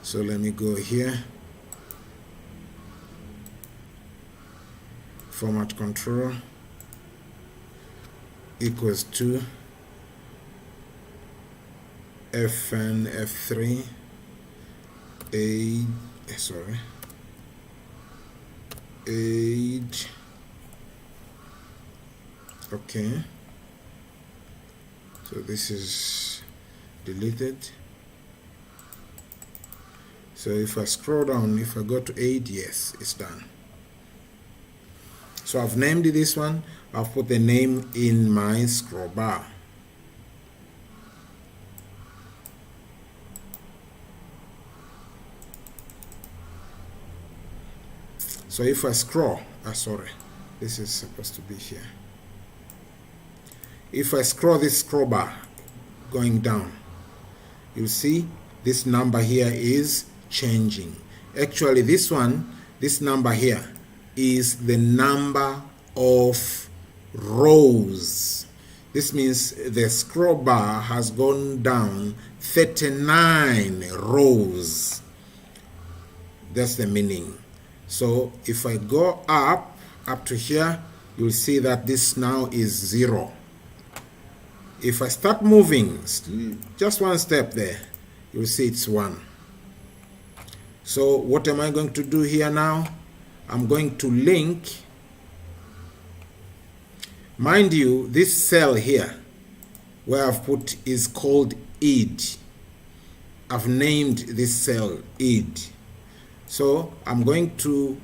Speaker 1: So let me go here. Format control equals to FN F3 age. Okay, so this is deleted. So if I scroll down, if I go to 8, yes, it's done. So I've named this one. I've put the name in my scroll bar. So if I scroll, sorry, this is supposed to be here. If I scroll this scroll bar going down, you'll see this number here is changing. Actually, this number here is the number of rows. This means the scroll bar has gone down 39 rows. That's the meaning. So if I go up to here, you'll see that this now is 0. If I start moving just one step there, you'll see it's 1. So what am I going to do here now? I'm going to link. Mind you, this cell here where I've put is called id. I've named this cell id. So I'm going to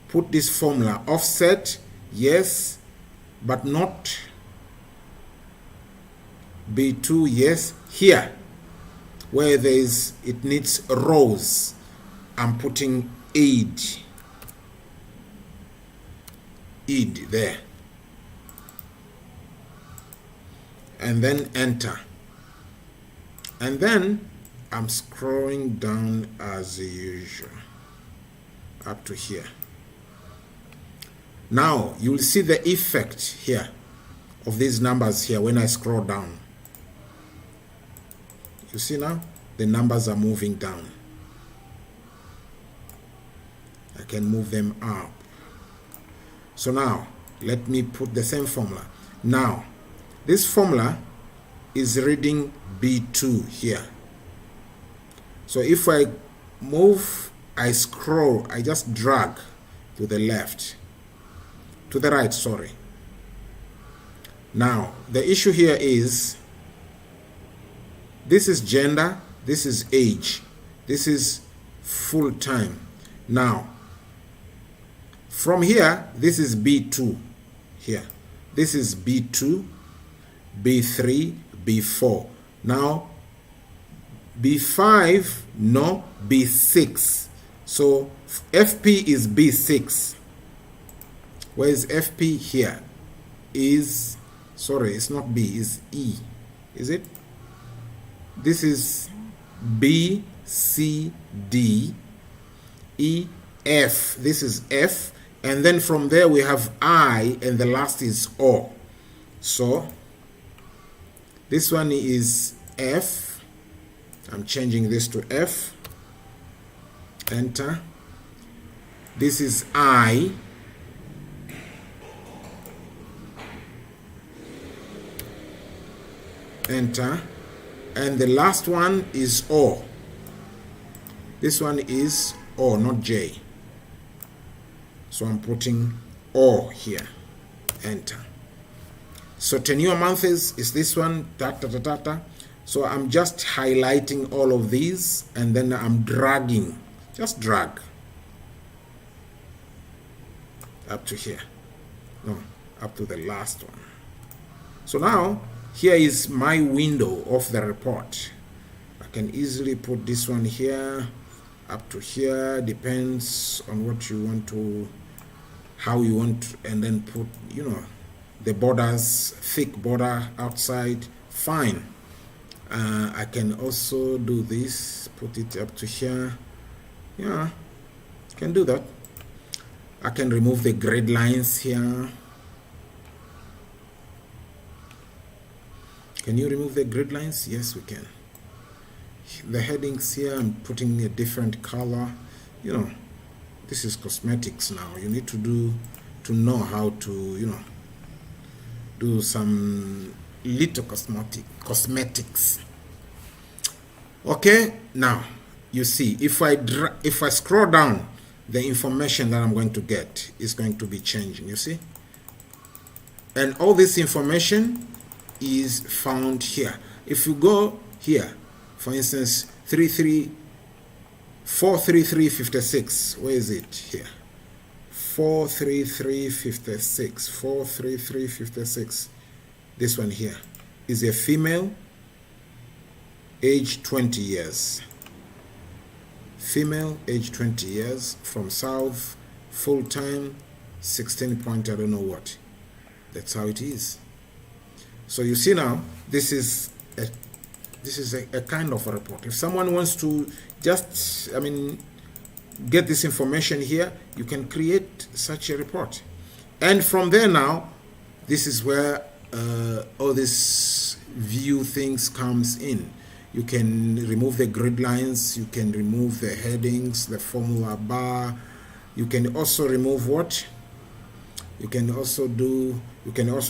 Speaker 1: put this formula offset, yes, but not B2, yes. Here where it needs rows, I'm putting id there, and then enter, and then I'm scrolling down as usual up to here. Now you'll see the effect here of these numbers here when I scroll down. You see now? The numbers are moving down. I can move them up. So now, let me put the same formula. Now, this formula is reading B2 here. So if I move, I scroll, I just drag to the left, to the right, sorry. Now, the issue here is, this is gender, this is age, this is full time. Now, from here, this is B2 here. This is B2, B3, B4. Now, B5, no, B6. So, FP is B6. Where is FP here? Is, sorry, it's not B, it's E. Is it? This is B, C, D, E, F. This is F. And then from there we have I, and the last is O. So, this one is F. I'm changing this to F. Enter. This is I. Enter. And the last one is O. This one is O, not J. So I'm putting O here. Enter. So tenure month is this one. So I'm just highlighting all of these, and then I'm dragging. Just drag up to here. No, up to the last one. So now, here is my window of the report. I can easily put this one here, up to here, depends on what you want to, how you want, and then put, you know, the borders, thick border outside, fine. I can also do this, put it up to here. Yeah, can do that. I can remove the grid lines here. Can you remove the grid lines? Yes, we can. The headings here, I'm putting a different color. You know, this is cosmetics now. You need to know how to, you know, do some little cosmetics. Okay, now you see, if I scroll down, the information that I'm going to get is going to be changing. You see, and all this information is found here. If you go here, for instance, 43356, where is it here? 43356, 43356. This one here is a female, age 20 years. Female, age 20 years, from South, full time, 16 point, I don't know what. That's how it is. So you see now, this is a kind of a report. If someone wants to just, I mean, get this information here, you can create such a report. And from there now, this is where all this view things comes in. You can remove the grid lines, you can remove the headings, the formula bar. You can also remove what? You can also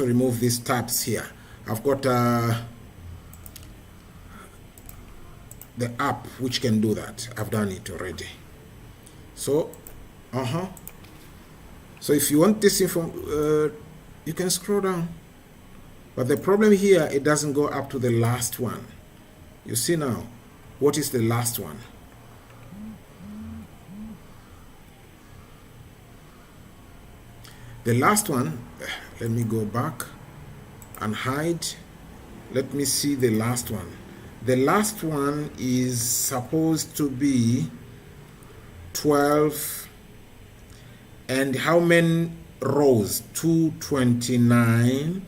Speaker 1: remove these tabs here. I've got the app which can do that. I've done it already. So, so if you want this info, you can scroll down. But the problem here, it doesn't go up to the last one. You see now, what is the last one? The last one, let me go back and hide. Let me see the last one. The last one is supposed to be 12. And how many rows? 229.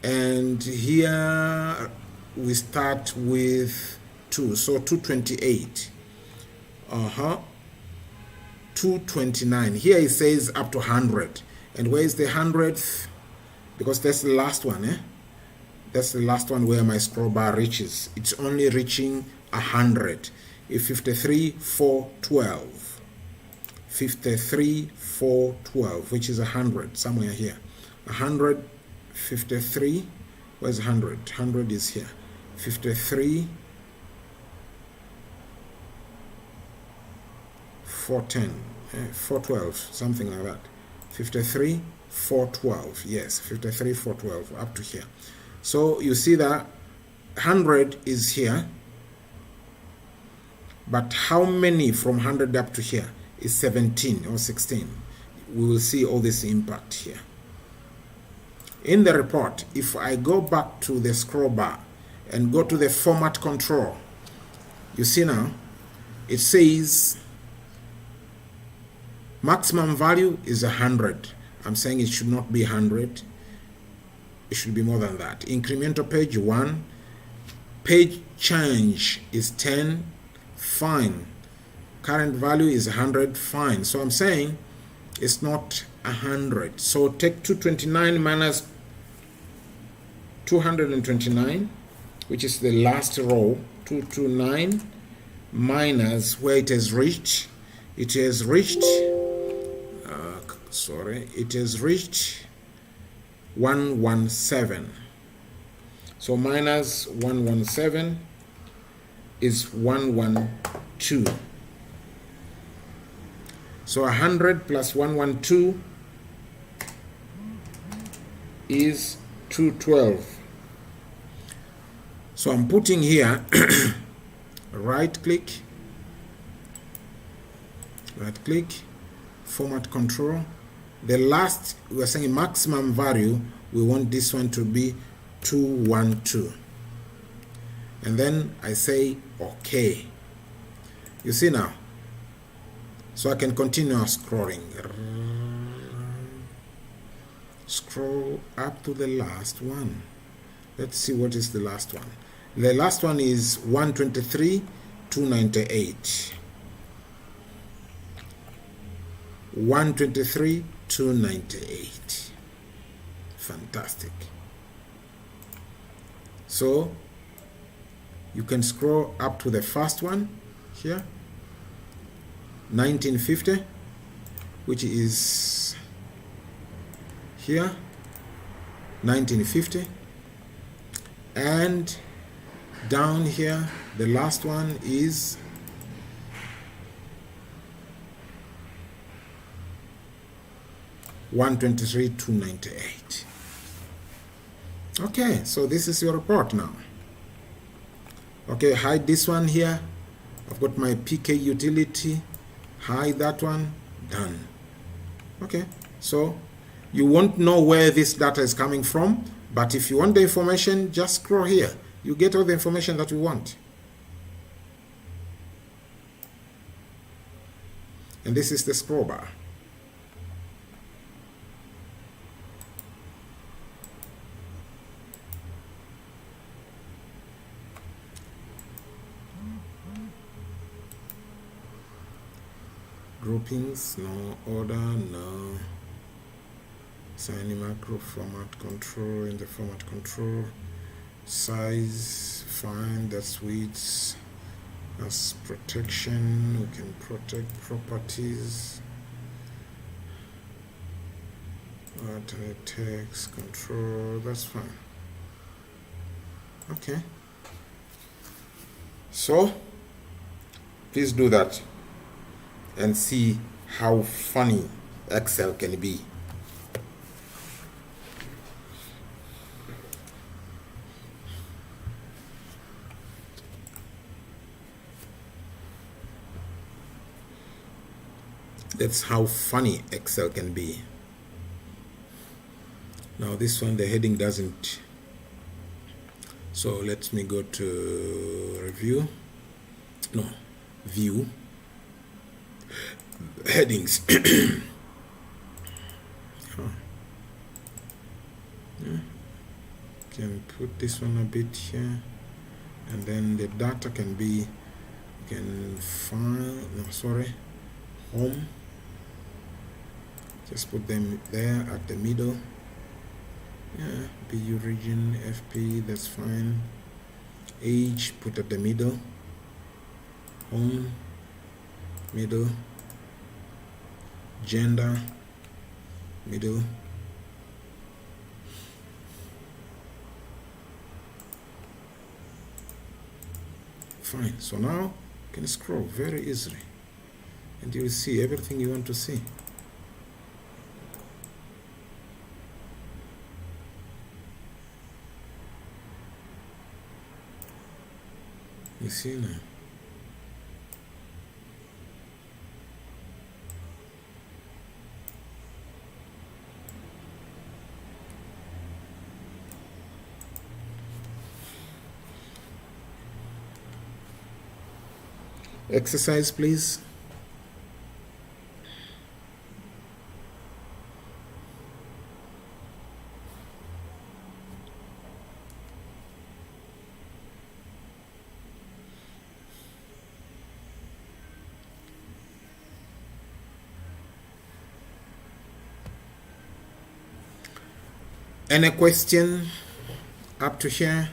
Speaker 1: And here we start with 2. So 228. 229. Here it says up to 100. And where is the 100th? Because that's the last one, That's the last one where my scroll bar reaches. It's only reaching 100. If 53, 4, 12. 53, 4, 12, which is 100, somewhere here. 100, 53, where's 100? 100 is here. 53, 410, 412, something like that. 53, 412, yes, 53, 412, up to here. So you see that 100 is here, but how many from 100 up to here is 17 or 16? We will see all this impact here. In the report, if I go back to the scroll bar and go to the format control, you see now, it says maximum value is 100. I'm saying it should not be 100. It should be more than that. Incremental page 1. Page change is 10. Fine. Current value is 100. Fine. So I'm saying it's not 100. So take 229 minus 229, which is the last row. 229 minus where it has reached. It has reached, it has reached 117. So minus 117 is 112. So 100 plus 112 is 212. So I'm putting here right click, format control. The last, we're saying maximum value, we want this one to be 212. And then I say OK. You see now? So I can continue scrolling. Scroll up to the last one. Let's see what is the last one. The last one is 123, 298. 123, 298. Fantastic. So you can scroll up to the first one here, 1950, which is here, 1950, and down here the last one is 123, 298. Okay, so this is your report now. Okay, hide this one here. I've got my PK utility. Hide that one. Done. Okay, so you won't know where this data is coming from, but if you want the information, just scroll here. You get all the information that you want. And this is the scroll bar. Groupings, no. Order, no. Assigning macro, format control, in the format control. Size, fine, that's width. That's protection, we can protect properties. Text, control, that's fine. Okay. So, please do that and see how funny Excel can be. That's how funny Excel can be. Now this one, the heading doesn't. So let me go to review. No, view. Headings. Can put this one a bit here, and then the data can be, you can find, no, sorry, home. Just put them there at the middle. Yeah, BU region, FP, that's fine. Age, put at the middle. Home, middle. Gender, middle. Fine. So now you can scroll very easily and you will see everything you want to see. You see now. Exercise, please. Any question up to here?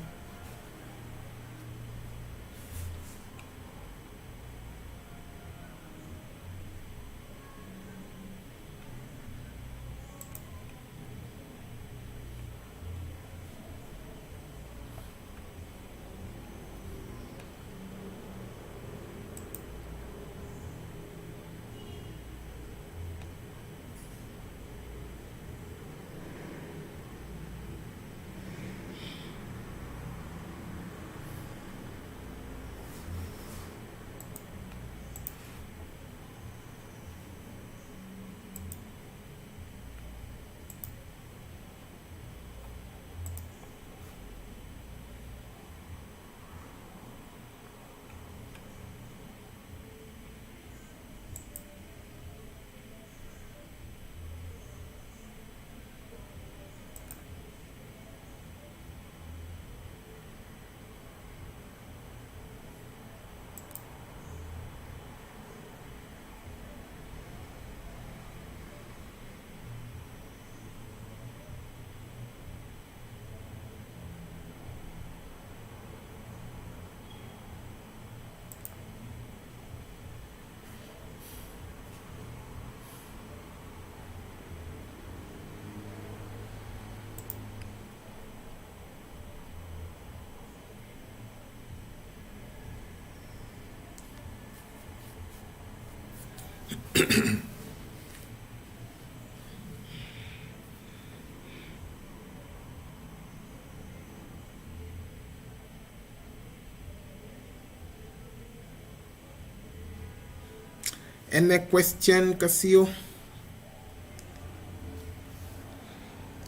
Speaker 1: Any question, Casio?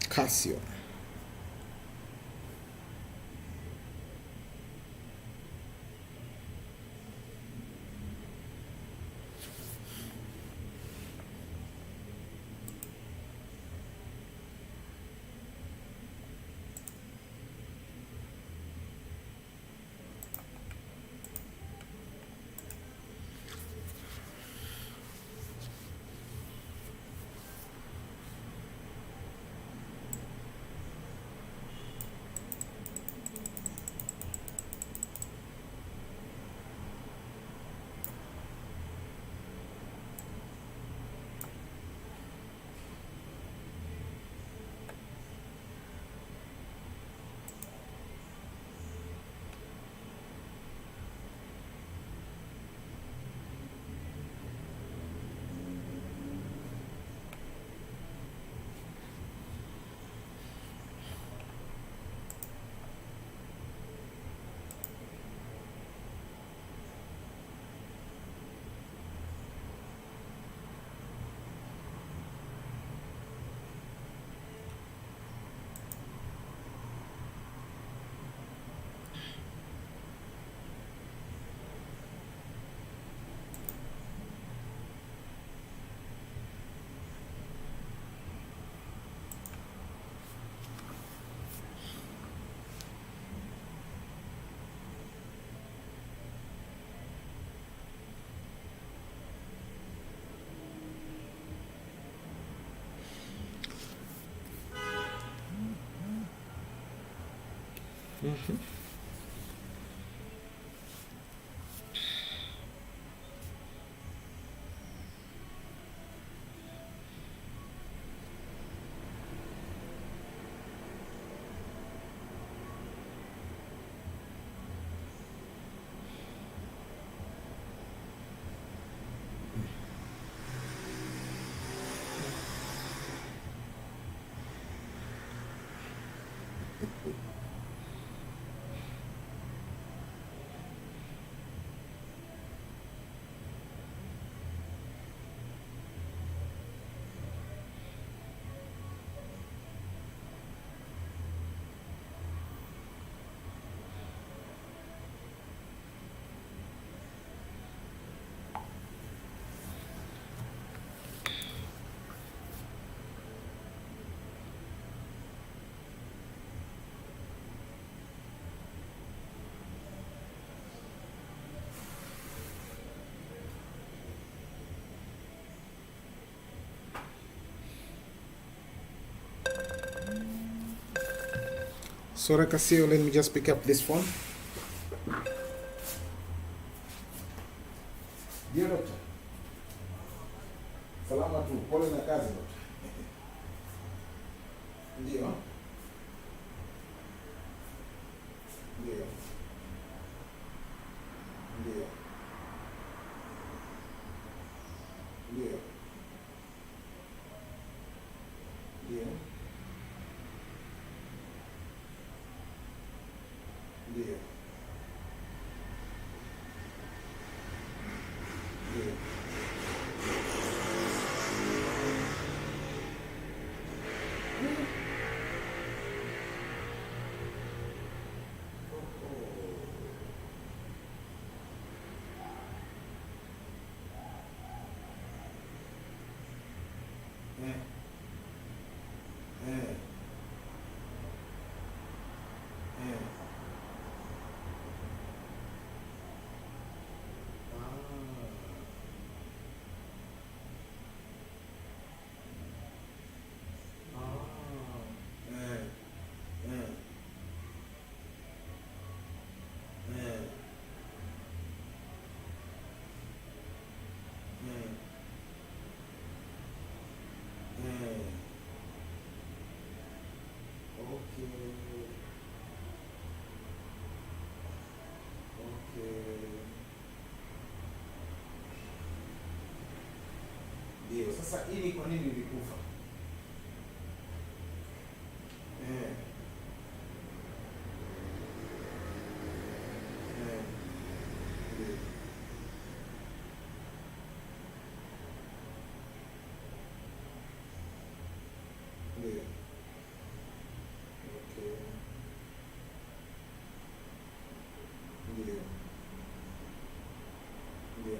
Speaker 1: Casio. Mhm. Sorry, Casio, let me just pick up this phone. Dear doctor. Salama tu, pole na kazi doctor. Ndio. Ndio. Ndio. Ndio. Ndio. Ndio. Ndio. Ndio. Sasa ili kwa nini ulikufa? Eh. Eh. Ndio. Ndio. Okay. Ndio. Ndio.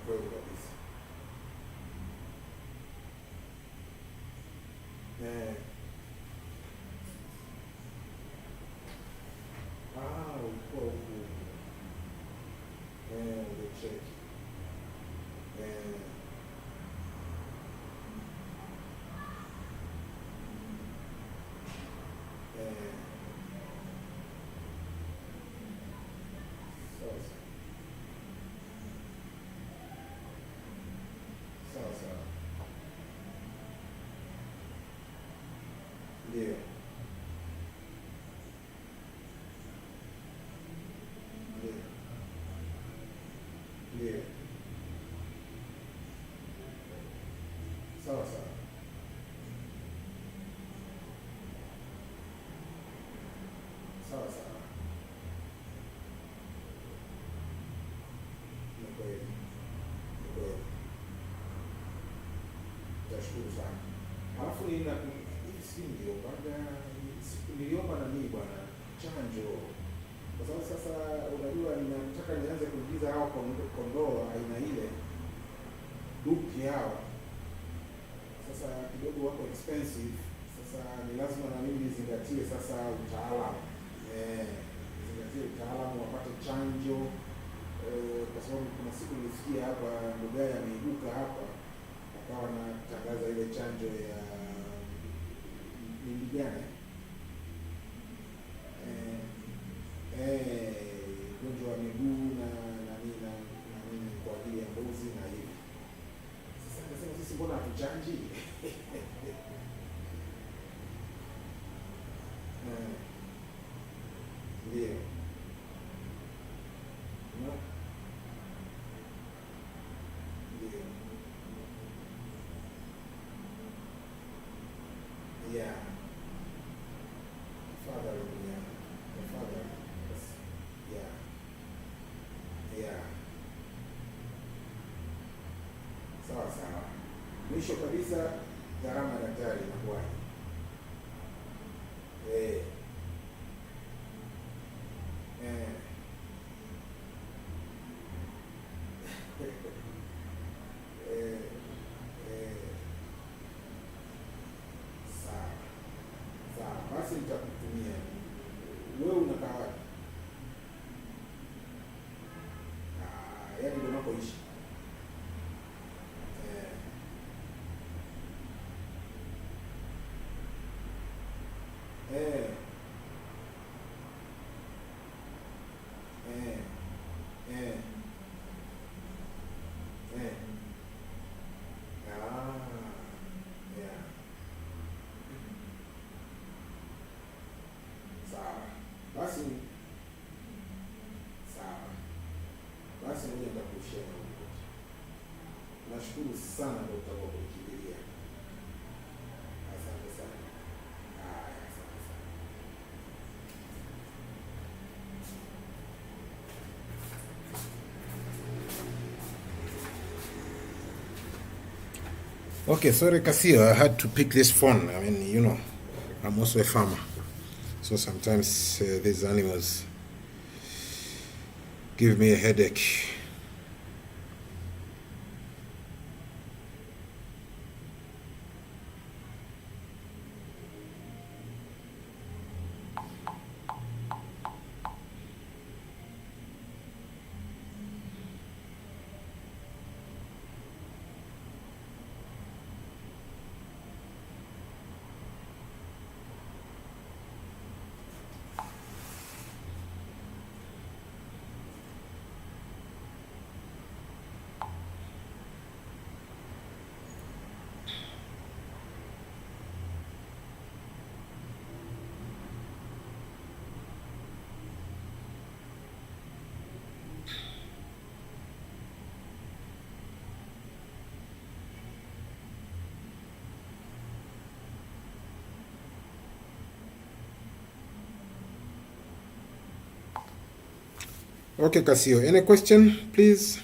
Speaker 1: Kweli kabisa. Ulikuwa huku. Ulicheki. Sasa. Ndio. Ndio. Ndio. Sawa sawa. Sawa sawa. Ni kweli. Ni kweli. Tashukuru sana. Alafu nina hivi si ndio baada niliomba na mimi bwana chanjo. Kwa sababu sasa unajua ninataka nianze kuingiza hao kondoo aina ile duki hao. sasa kidogo wako expensive. Sasa ni lazima na mimi nizingatie sasa utaalamu, nizingatie utaalamu, wapate chanjo, kwa sababu kuna siku nilisikia hapa Ndugai ameibuka hapa akawa anatangaza ile chanjo ya ndigana, ugonjwa wa miguu na nini kwa ajili ya mbuzi na hivi. Sasa nasema sisi mbona hatuchanji? Ndio. No. Ndio. Yeah. Tafadhali, yeah. Tafadhali. Yeah. Yeah. Sawa sawa. Mwisho kabisa, gharama ya daktari inakuwaje? Sawa. Basi nitakutumia. Wewe unakaa wapi? Yaani ndio unapoishi. Basi mwenye nitakushia na huko. Nashukuru sana Dr. kwa kunikibiria. Asante sana. Asante sana. Okay, sorry Kasio, I had to pick this phone. I mean, you know, I'm also a farmer. So sometimes these animals give me a headache. Okay, Casio, any question, please?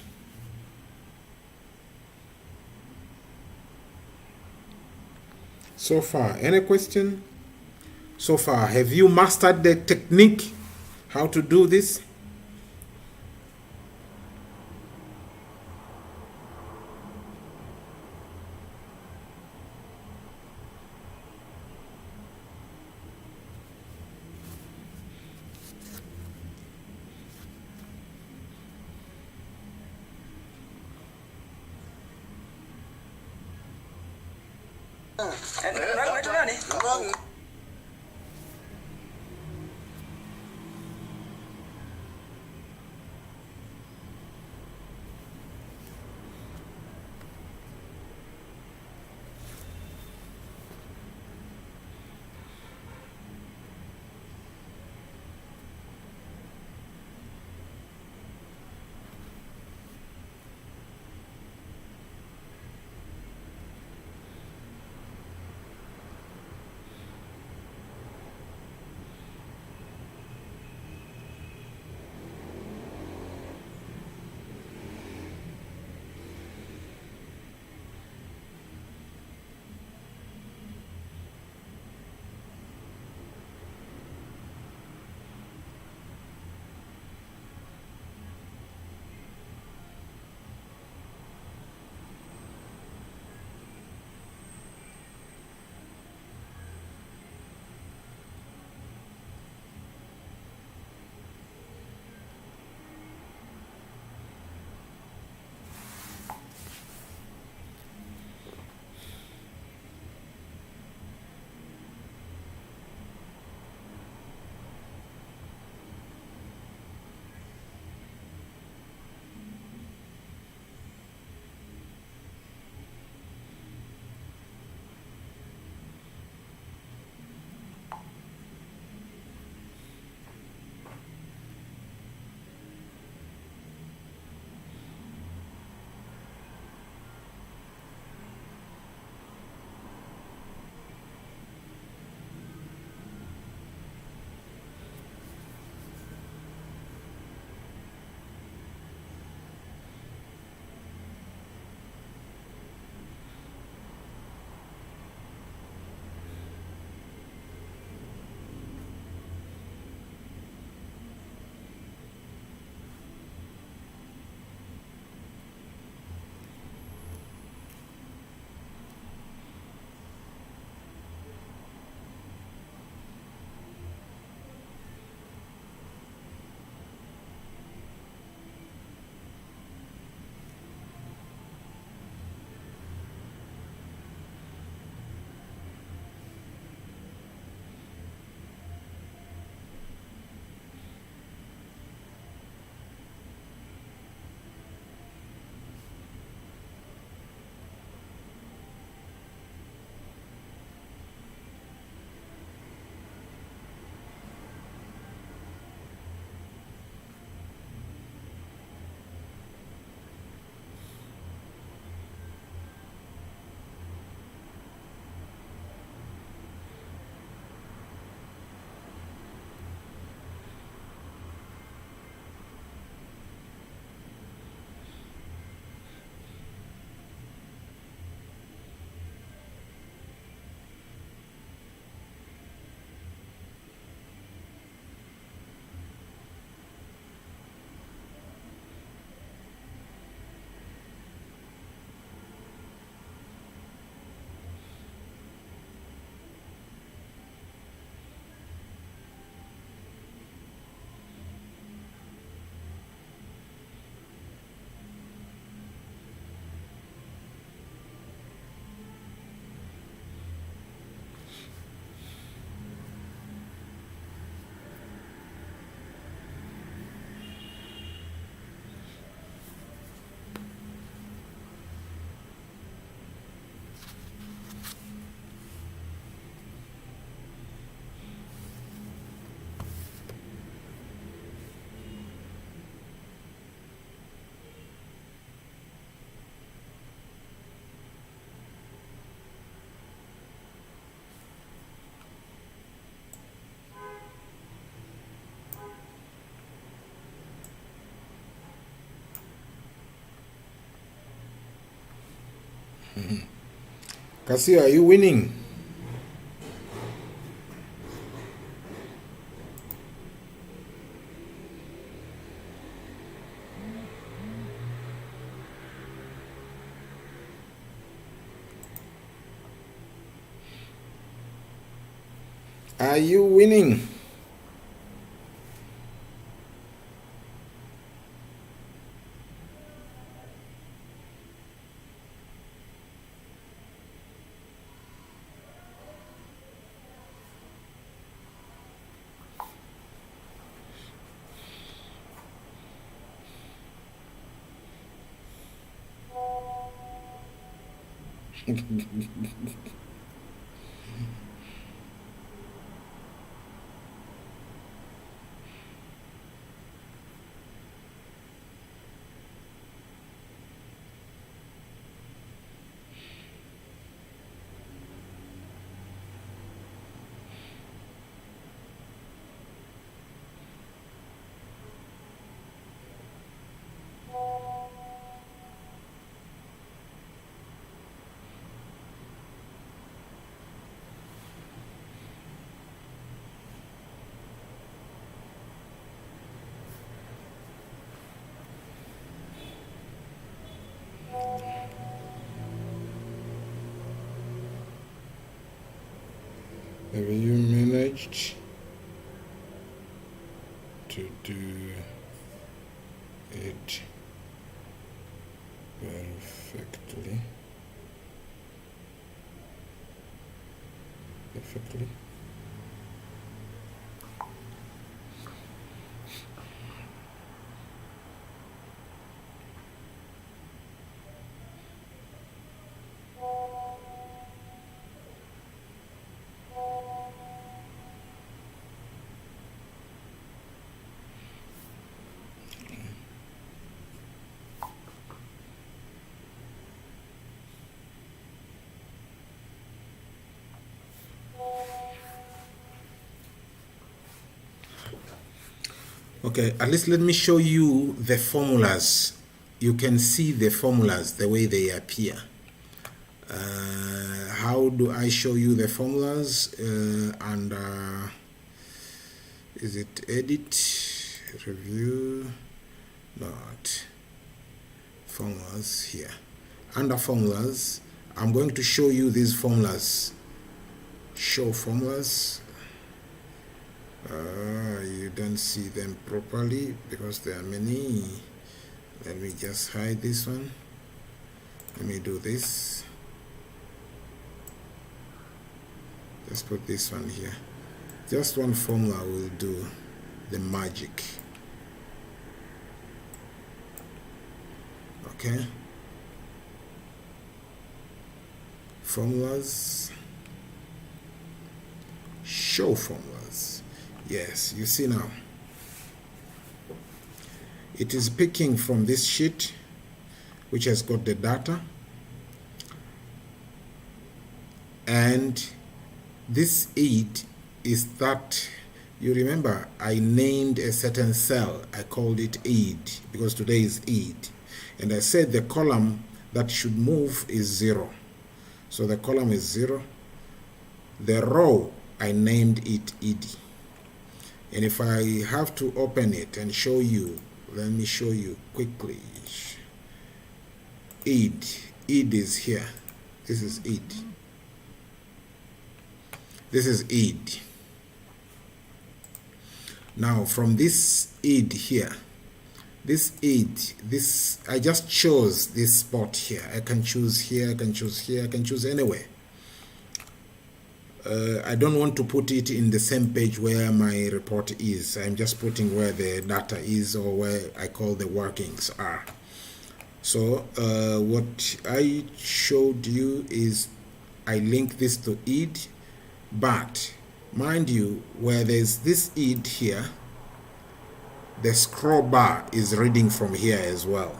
Speaker 1: So far, any question? So far, have you mastered the technique, how to do this? Cassie, are you winning? Are you winning? Have you managed to do it perfectly? Okay, at least let me show you the formulas. You can see the formulas the way they appear. How do I show you the formulas? Is it edit, review, not formulas here. Under formulas, I'm going to show you these formulas. Show formulas. You don't see them properly because there are many. Let me just hide this one. Let me do this. Just put this one here. Just one formula will do the magic. Okay. Formulas. Show formulas. Yes, you see now. It is picking from this sheet, which has got the data. And this aid is that, you remember, I named a certain cell. I called it aid because today is aid. And I said the column that should move is 0. So the column is 0. The row, I named it ed. And if I have to open it and show you, let me show you quickly. Ed is here. This is ed. This is ed. Now from this ed here, this ed, this, I just chose this spot here. I can choose here, I can choose here, I can choose anywhere. I don't want to put it in the same page where my report is. I'm just putting where the data is or where I call the workings are. So what I showed you is I link this to ed, but mind you, where there's this ed here, the scroll bar is reading from here as well.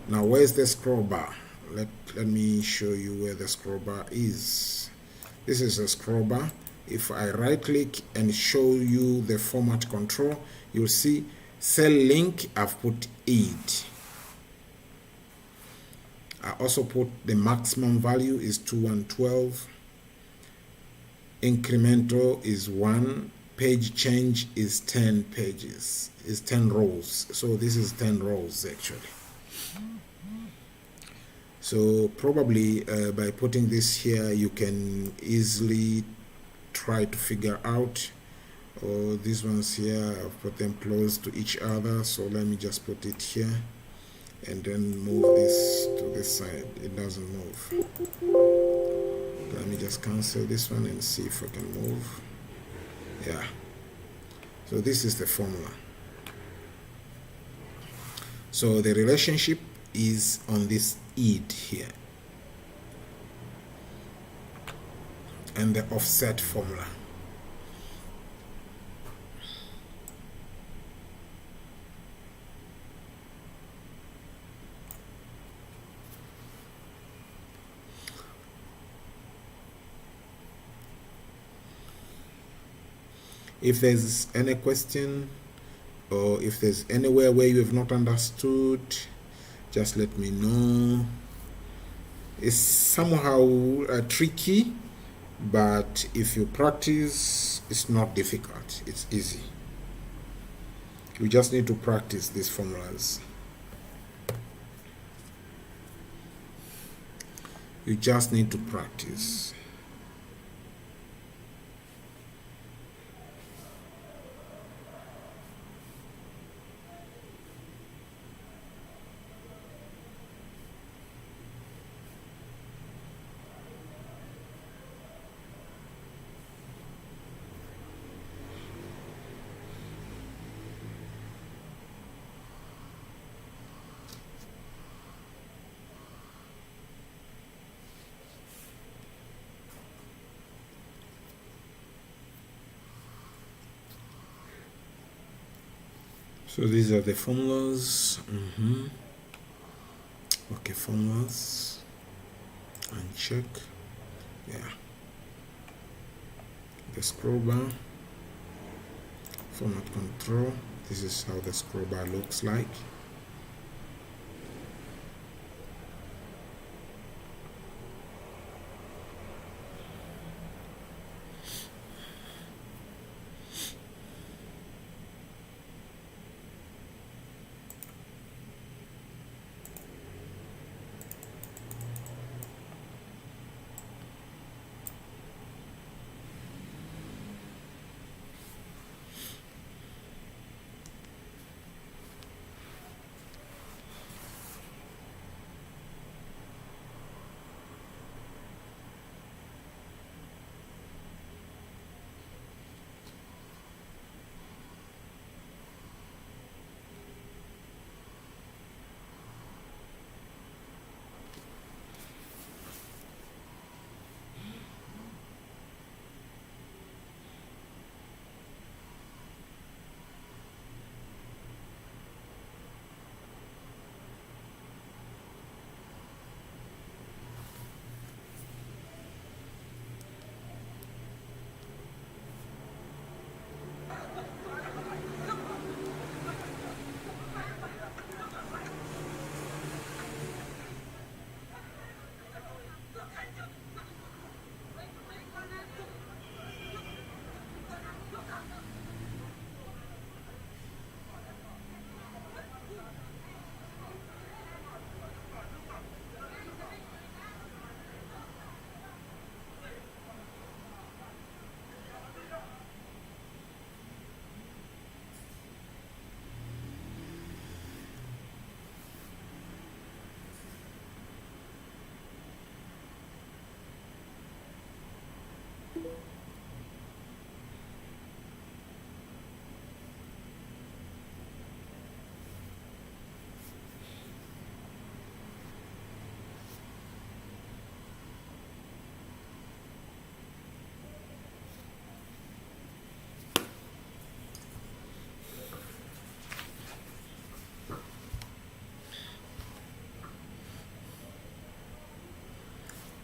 Speaker 1: Now where's the scroll bar? Let me show you where the scroll bar is. This is a scroll bar. If I right click and show you the format control, you'll see cell link, I've put ed. I also put the maximum value is 2112. Incremental is 1. Page change is 10 pages, is 10 rows. So this is 10 rows actually. So probably by putting this here, you can easily try to figure out. Oh, these ones here, I've put them close to each other. So let me just put it here and then move this to this side. It doesn't move. Let me just cancel this one and see if I can move. Yeah. So this is the formula. So the relationship is on this id here. And the offset formula. If there's any question or if there's anywhere where you have not understood, just let me know. It's somehow tricky, but if you practice, it's not difficult. It's easy. You just need to practice these formulas. You just need to practice. So these are the formulas. Okay, formulas. Uncheck. Yeah. The scroll bar. Format control. This is how the scroll bar looks like.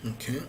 Speaker 1: Okay.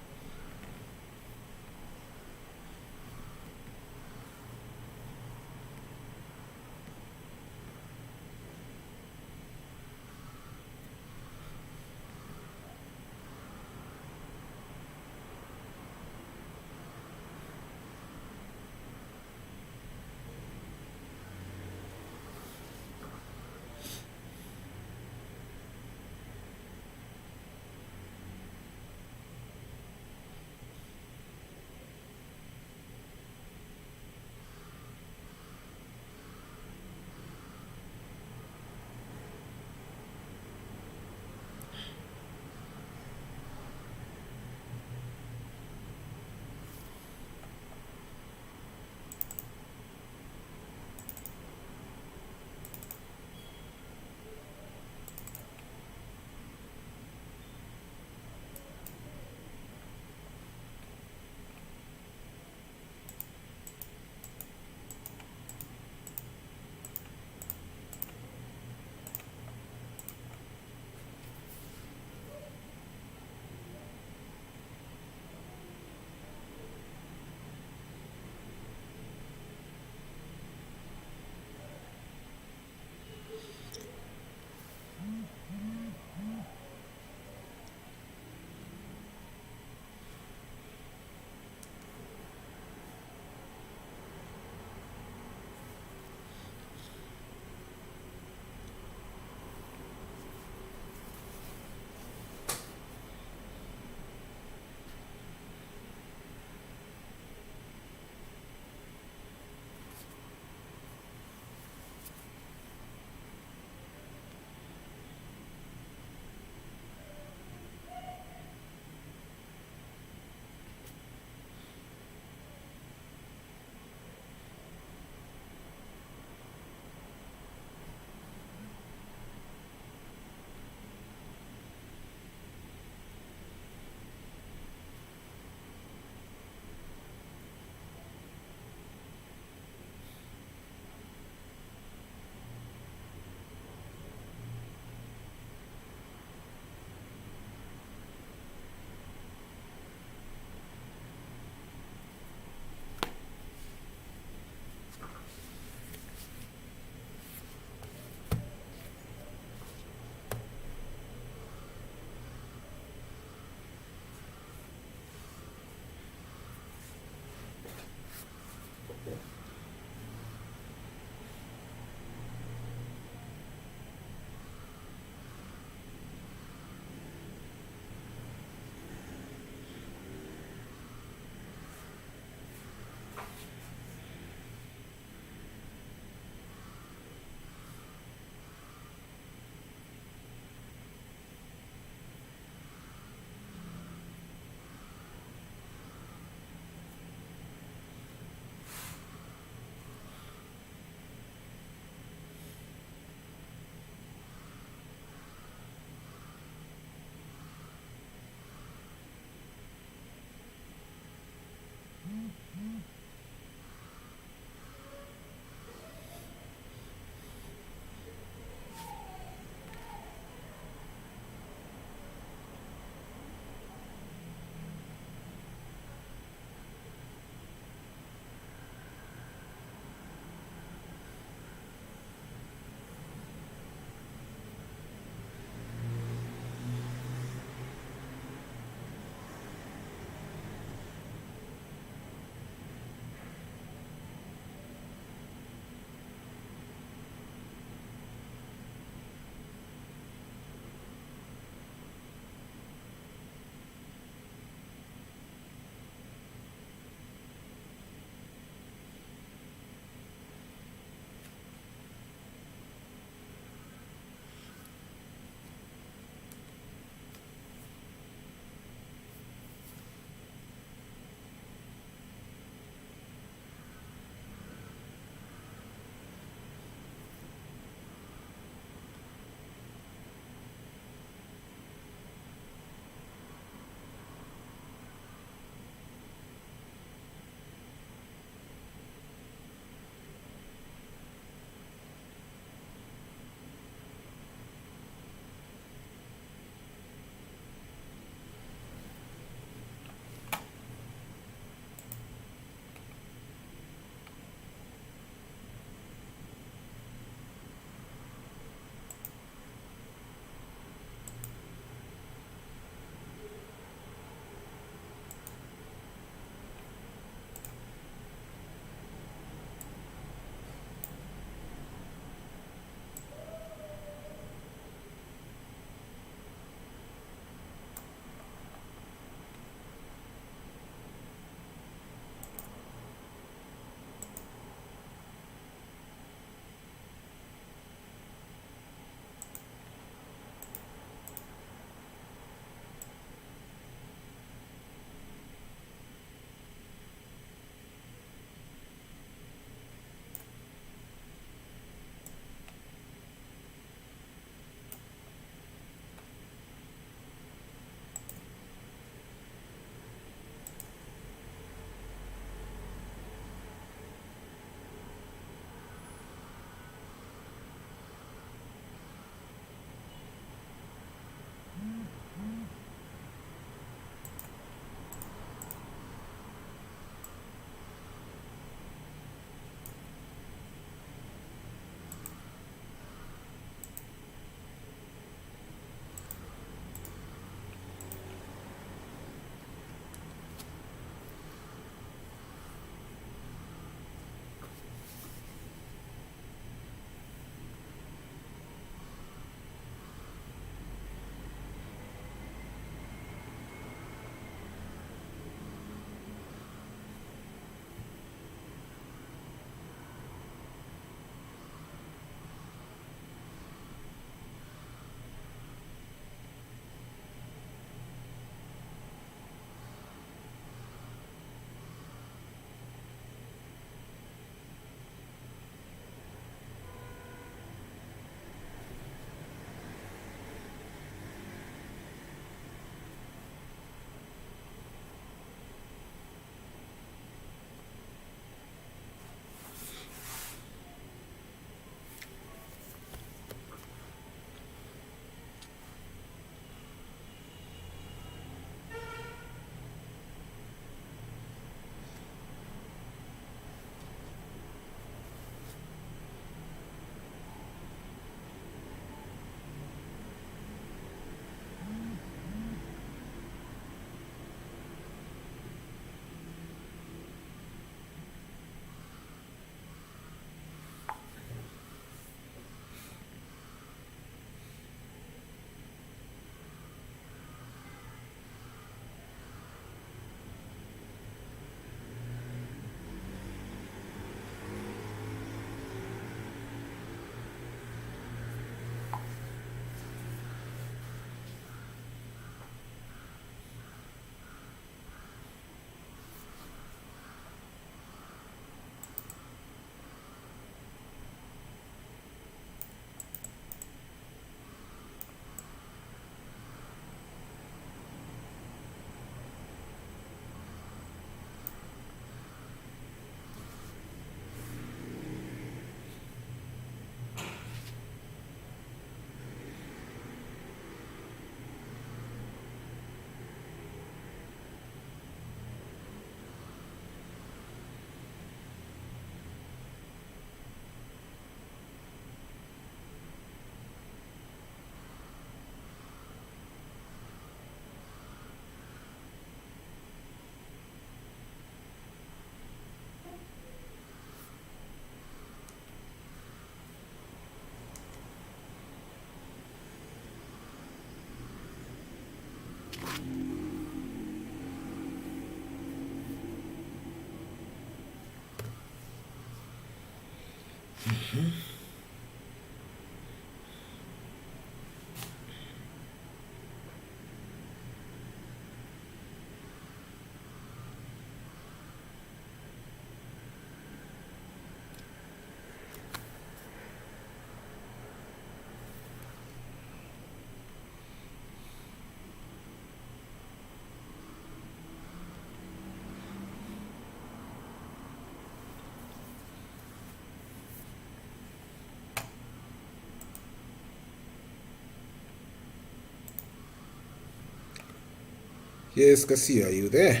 Speaker 1: Yes, Cassia, are you there?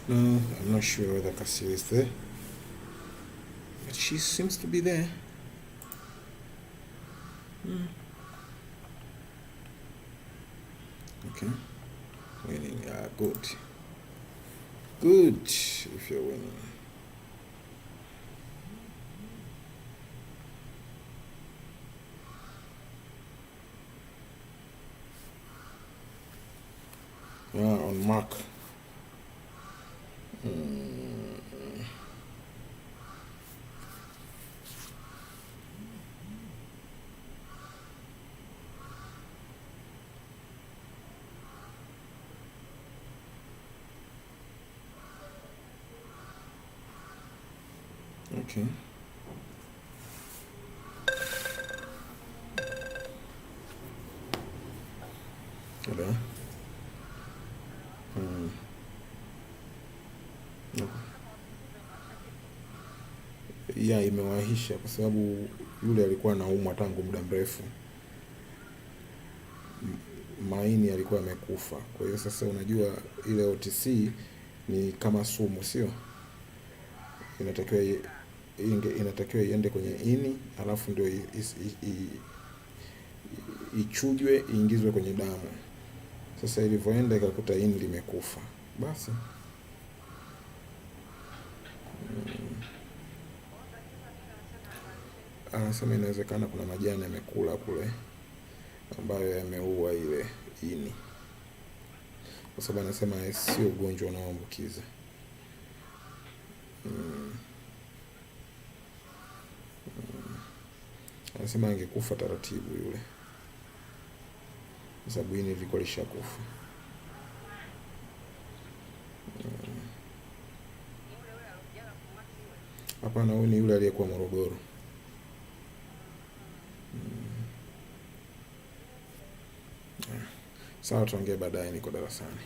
Speaker 1: No, I'm not sure whether Cassia is there, but she seems to be there. Okay. Winning. Good. Good if you're winning. On mark. Okay. Hello. Ya imewahisha kwa sababu yule alikuwa anaumwa tangu muda mrefu, maini alikuwa amekufa. Kwa hiyo sasa, unajua ile OTC ni kama sumu, sio? Inatakiwa iende kwenye ini, alafu ndio ichujwe, iingizwe kwenye damu. Sasa ilivyoenda ikakuta ini limekufa, basi anasema inawezekana kuna majani yamekula kule ambayo yameua ile ini. kwa sababu anasema sio ugonjwa unaoambukiza. Anasema angekufa taratibu yule, kwa sababu ini lilikuwa lishakufa. Hapana, huyu ni yule aliyekuwa Morogoro. Sawa, tuongee baadaye, niko darasani.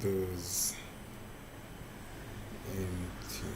Speaker 1: Those empty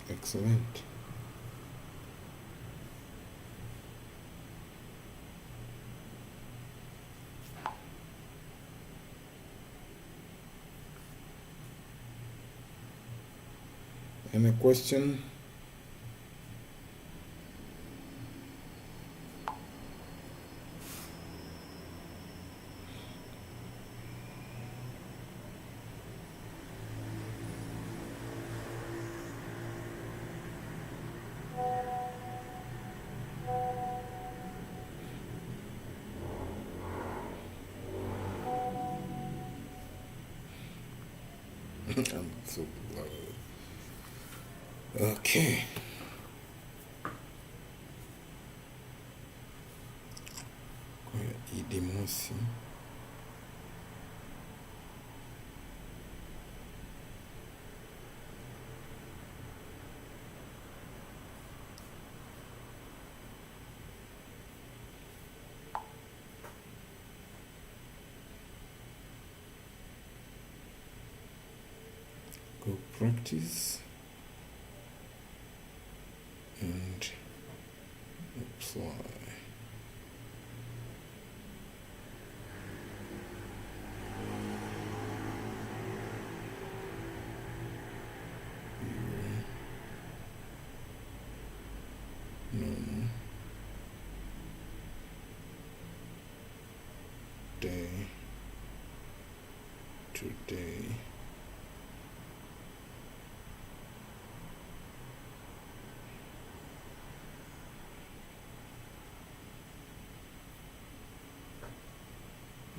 Speaker 1: Excellent. Any question? I'm so loud. Okay. Kwa hiyo Idi Mosi. Go practice and apply. today.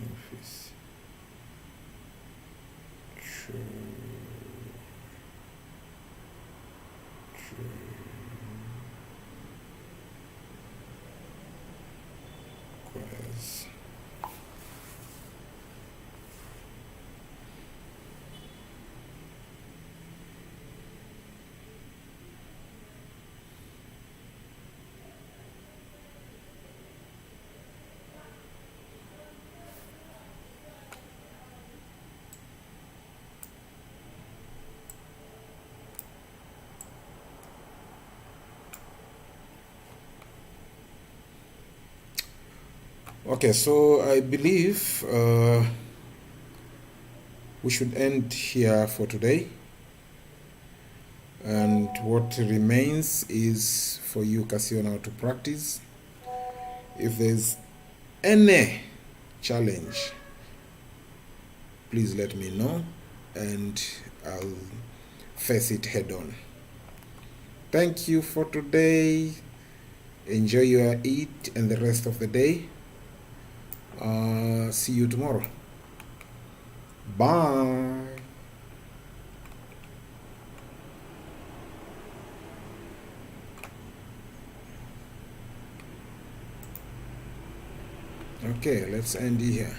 Speaker 1: Office. Quiz. Okay, so I believe we should end here for today. And what remains is for you, Casio, now to practice. If there's any challenge, please let me know and I'll face it head on. Thank you for today. Enjoy your eat and the rest of the day. See you tomorrow. Bye. Okay, let's end here.